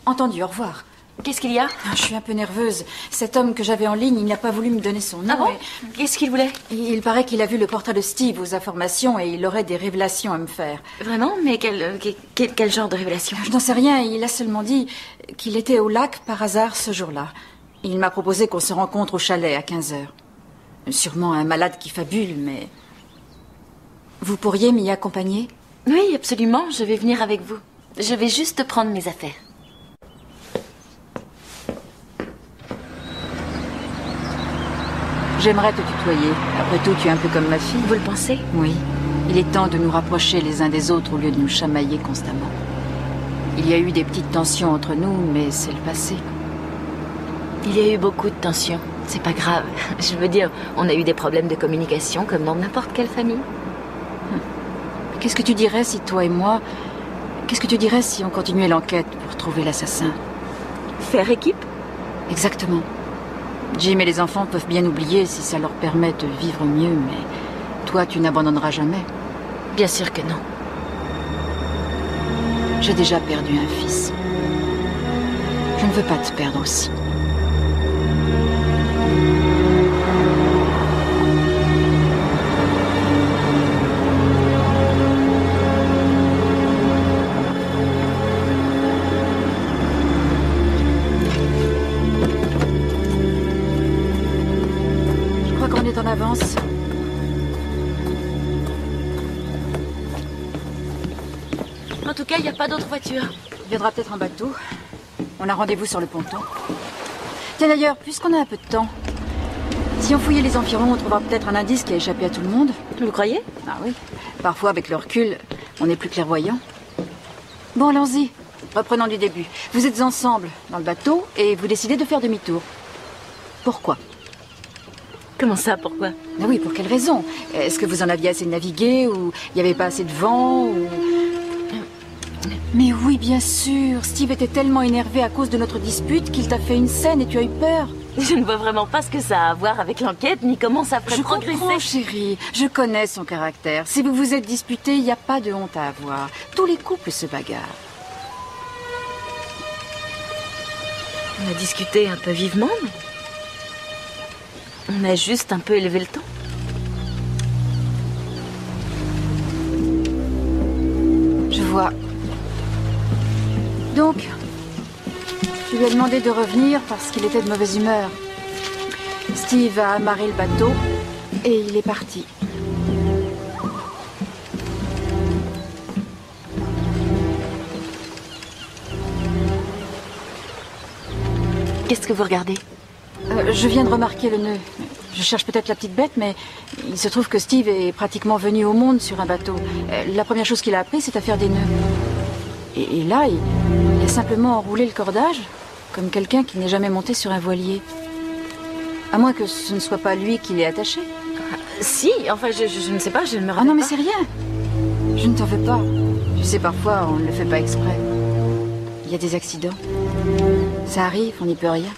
Entendu, au revoir. Qu'est-ce qu'il y a? Je suis un peu nerveuse. Cet homme que j'avais en ligne, il n'a pas voulu me donner son nom. Ah bon? Et... Qu'est-ce qu'il voulait? Il paraît qu'il a vu le portrait de Steve aux informations et il aurait des révélations à me faire. Vraiment? Mais quel genre de révélation? Je n'en sais rien. Il a seulement dit qu'il était au lac par hasard ce jour-là. Il m'a proposé qu'on se rencontre au chalet à 15 heures. Sûrement un malade qui fabule, mais... Vous pourriez m'y accompagner? Oui, absolument. Je vais venir avec vous. Je vais juste prendre mes affaires. J'aimerais te tutoyer. Après tout, tu es un peu comme ma fille. Vous le pensez? Oui. Il est temps de nous rapprocher les uns des autres au lieu de nous chamailler constamment. Il y a eu des petites tensions entre nous, mais c'est le passé. Il y a eu beaucoup de tensions. C'est pas grave. Je veux dire, on a eu des problèmes de communication comme dans n'importe quelle famille. Qu'est-ce que tu dirais si toi et moi... Qu'est-ce que tu dirais si on continuait l'enquête pour trouver l'assassin? Faire équipe? Exactement. Jim et les enfants peuvent bien oublier si ça leur permet de vivre mieux, mais toi, tu n'abandonneras jamais. Bien sûr que non. J'ai déjà perdu un fils. Je ne veux pas te perdre aussi. Je crois qu'on est en avance. En tout cas, il n'y a pas d'autre voiture. Il viendra peut-être en bateau. On a rendez-vous sur le ponton. Tiens d'ailleurs, puisqu'on a un peu de temps, si on fouillait les environs, on trouvera peut-être un indice qui a échappé à tout le monde. Vous le croyez? Ah oui. Parfois, avec le recul, on est plus clairvoyant. Bon, allons-y. Reprenons du début. Vous êtes ensemble dans le bateau et vous décidez de faire demi-tour. Pourquoi? Comment ça, pourquoi? Ah oui, pour quelle raison? Est-ce que vous en aviez assez navigué ou il n'y avait pas assez de vent ou... Mais oui, bien sûr. Steve était tellement énervé à cause de notre dispute qu'il t'a fait une scène et tu as eu peur. Je ne vois vraiment pas ce que ça a à voir avec l'enquête, ni comment ça ferait progresser. Je comprends, chérie. Je connais son caractère. Si vous vous êtes disputés, il n'y a pas de honte à avoir. Tous les couples se bagarrent. On a discuté un peu vivement, mais... on a juste un peu élevé le ton. Je vois. Donc, je lui ai demandé de revenir parce qu'il était de mauvaise humeur. Steve a amarré le bateau et il est parti. Qu'est-ce que vous regardez? Je viens de remarquer le nœud. Je cherche peut-être la petite bête, mais il se trouve que Steve est pratiquement venu au monde sur un bateau. La première chose qu'il a appris, c'est à faire des nœuds. Et là, il a simplement enroulé le cordage, comme quelqu'un qui n'est jamais monté sur un voilier. À moins que ce ne soit pas lui qui l'ait attaché. Si, enfin, je ne sais pas, je ne me rappelle pas. Ah non, mais pas. c'est rien. Je ne t'en veux pas. Tu sais, parfois, on ne le fait pas exprès. Il y a des accidents. Ça arrive, on n'y peut rien.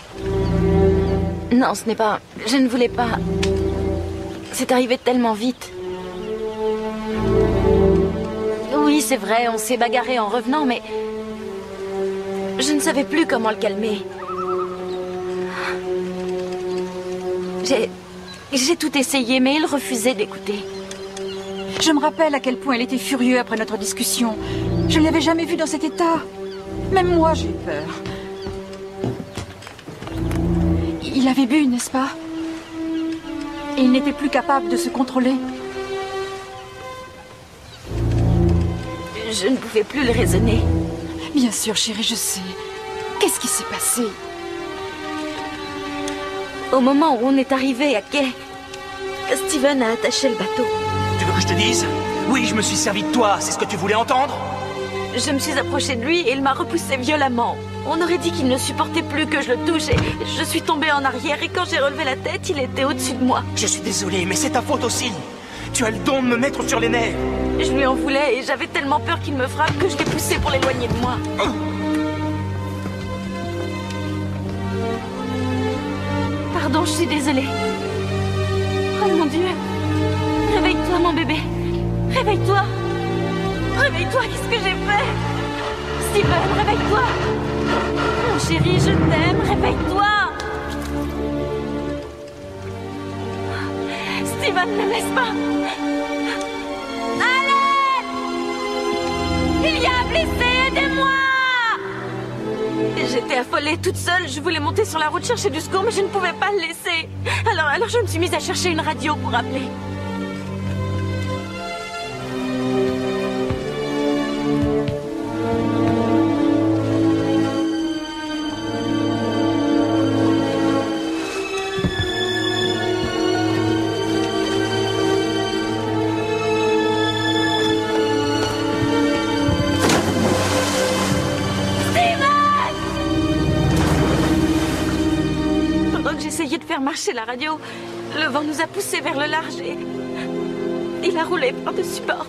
Non, ce n'est pas... Je ne voulais pas... C'est arrivé tellement vite. Oui, c'est vrai, on s'est bagarré en revenant, mais... je ne savais plus comment le calmer. J'ai tout essayé, mais il refusait d'écouter. Je me rappelle à quel point il était furieux après notre discussion. Je ne l'avais jamais vu dans cet état. Même moi, j'ai eu peur. Il avait bu, n'est-ce pas? Et il n'était plus capable de se contrôler. Je ne pouvais plus le raisonner. Bien sûr, chérie, je sais. Qu'est-ce qui s'est passé? Au moment où on est arrivé à quai, Steven a attaché le bateau. Tu veux que je te dise? Oui, je me suis servi de toi, c'est ce que tu voulais entendre? Je me suis approchée de lui et il m'a repoussé violemment. On aurait dit qu'il ne supportait plus que je le touche et je suis tombée en arrière et quand j'ai relevé la tête, il était au-dessus de moi. Je suis désolé, mais c'est ta faute aussi. Tu as le don de me mettre sur les nerfs. Je lui en voulais et j'avais tellement peur qu'il me frappe que je l'ai poussé pour l'éloigner de moi. Pardon, je suis désolée. Oh mon Dieu. Réveille-toi, mon bébé. Réveille-toi. Réveille-toi, qu'est-ce que j'ai fait? Steven, réveille-toi. Mon chéri, je t'aime, réveille-toi. Steven, ne laisse pas. Allez! Il y a un blessé, aidez-moi! J'étais affolée, toute seule. Je voulais monter sur la route chercher du secours, mais je ne pouvais pas le laisser. Alors je me suis mise à chercher une radio pour appeler. J'essayais de faire marcher la radio. Le vent nous a poussés vers le large et il a roulé par-dessus bord.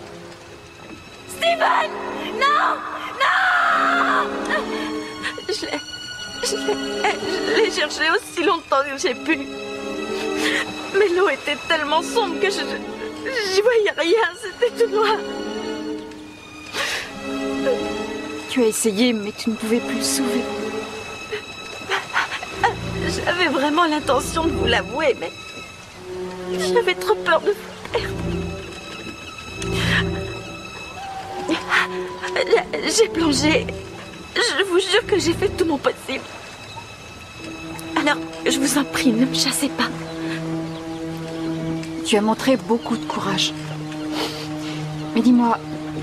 Steven! Non! Non! Je l'ai cherché aussi longtemps que j'ai pu. Mais l'eau était tellement sombre que j'y voyais rien. C'était tout noir. Tu as essayé, mais tu ne pouvais plus le sauver. J'avais vraiment l'intention de vous l'avouer, mais j'avais trop peur de vous perdre. J'ai plongé. Je vous jure que j'ai fait tout mon possible. Alors, je vous en prie, ne me chassez pas. Tu as montré beaucoup de courage. Mais dis-moi,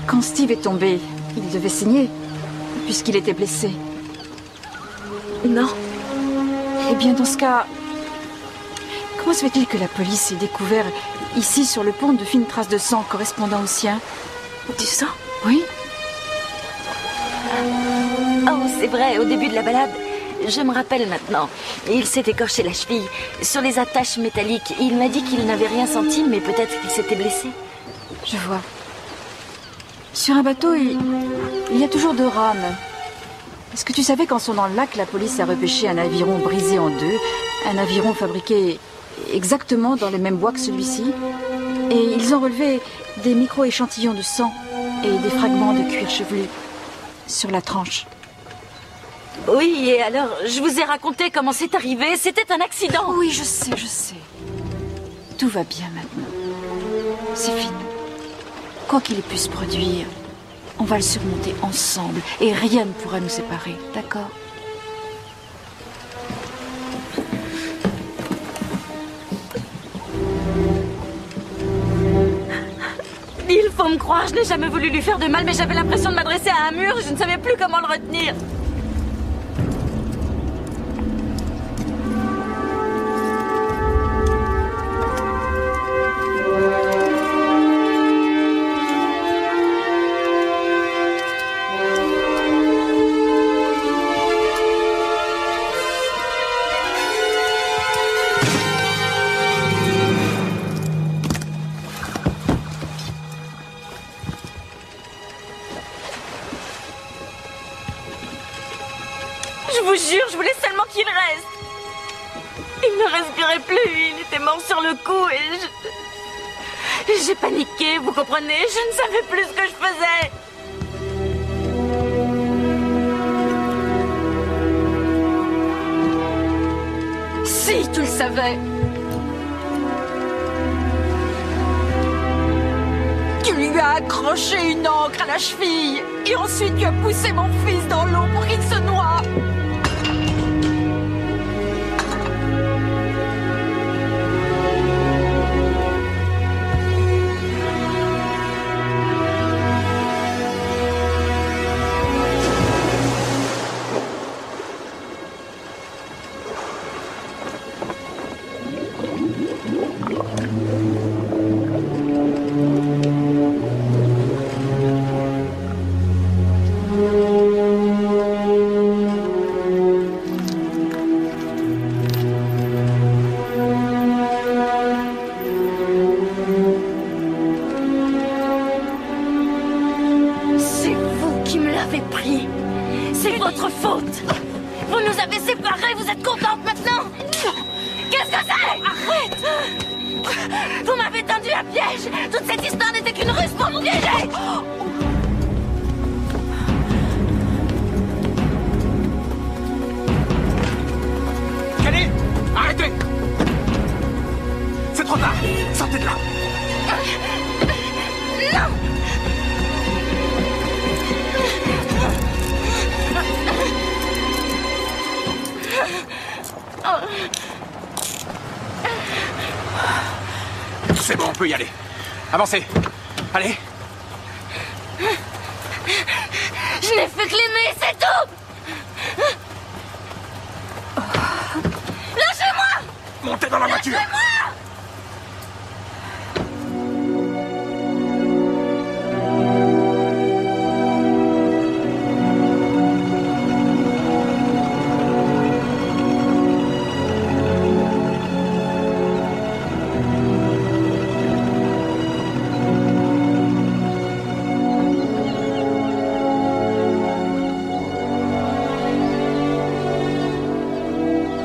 quand Steve est tombé, il devait saigner, puisqu'il était blessé. Non. Eh bien, dans ce cas, comment se fait-il que la police ait découvert, ici sur le pont, de fines traces de sang correspondant au sien? Du sang? Oui. Oh, c'est vrai, au début de la balade, je me rappelle maintenant. Il s'est écorché la cheville, sur les attaches métalliques. Il m'a dit qu'il n'avait rien senti, mais peut-être qu'il s'était blessé. Je vois. Sur un bateau, il y a toujours 2 rames. Est-ce que tu savais qu'en sondant le lac, la police a repêché un aviron brisé en 2, un aviron fabriqué exactement dans les mêmes bois que celui-ci, et ils ont relevé des micro-échantillons de sang et des fragments de cuir chevelu sur la tranche. Oui, et alors, je vous ai raconté comment c'est arrivé. C'était un accident. Oui, je sais. Tout va bien maintenant. C'est fini. Quoi qu'il ait pu se produire, on va le surmonter ensemble et rien ne pourra nous séparer, d'accord? Il faut me croire, je n'ai jamais voulu lui faire de mal, mais j'avais l'impression de m'adresser à un mur et je ne savais plus comment le retenir. Je vous jure, je voulais seulement qu'il reste. Il ne respirait plus, il était mort sur le coup et j'ai paniqué, vous comprenez? Je ne savais plus ce que je faisais. Si, tu le savais. Tu lui as accroché une ancre à la cheville et ensuite tu as poussé mon fils dans l'eau pour qu'il se noie. C'est votre faute. Vous nous avez séparés, vous êtes contente maintenant? Qu'est-ce que c'est? Arrête! Vous m'avez tendu à piège. Toute cette histoire n'était qu'une ruse pour nous piéger. Kelly, arrêtez! C'est trop tard. Sortez de là. Non! peut y aller. Avancez. Allez. Je n'ai fait que l'aimer, c'est tout. Lâchez-moi! Montez dans la voiture.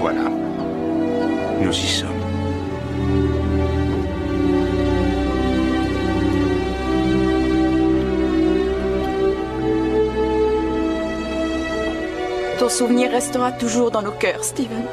Voilà. Nous y sommes. Ton souvenir restera toujours dans nos cœurs, Steven.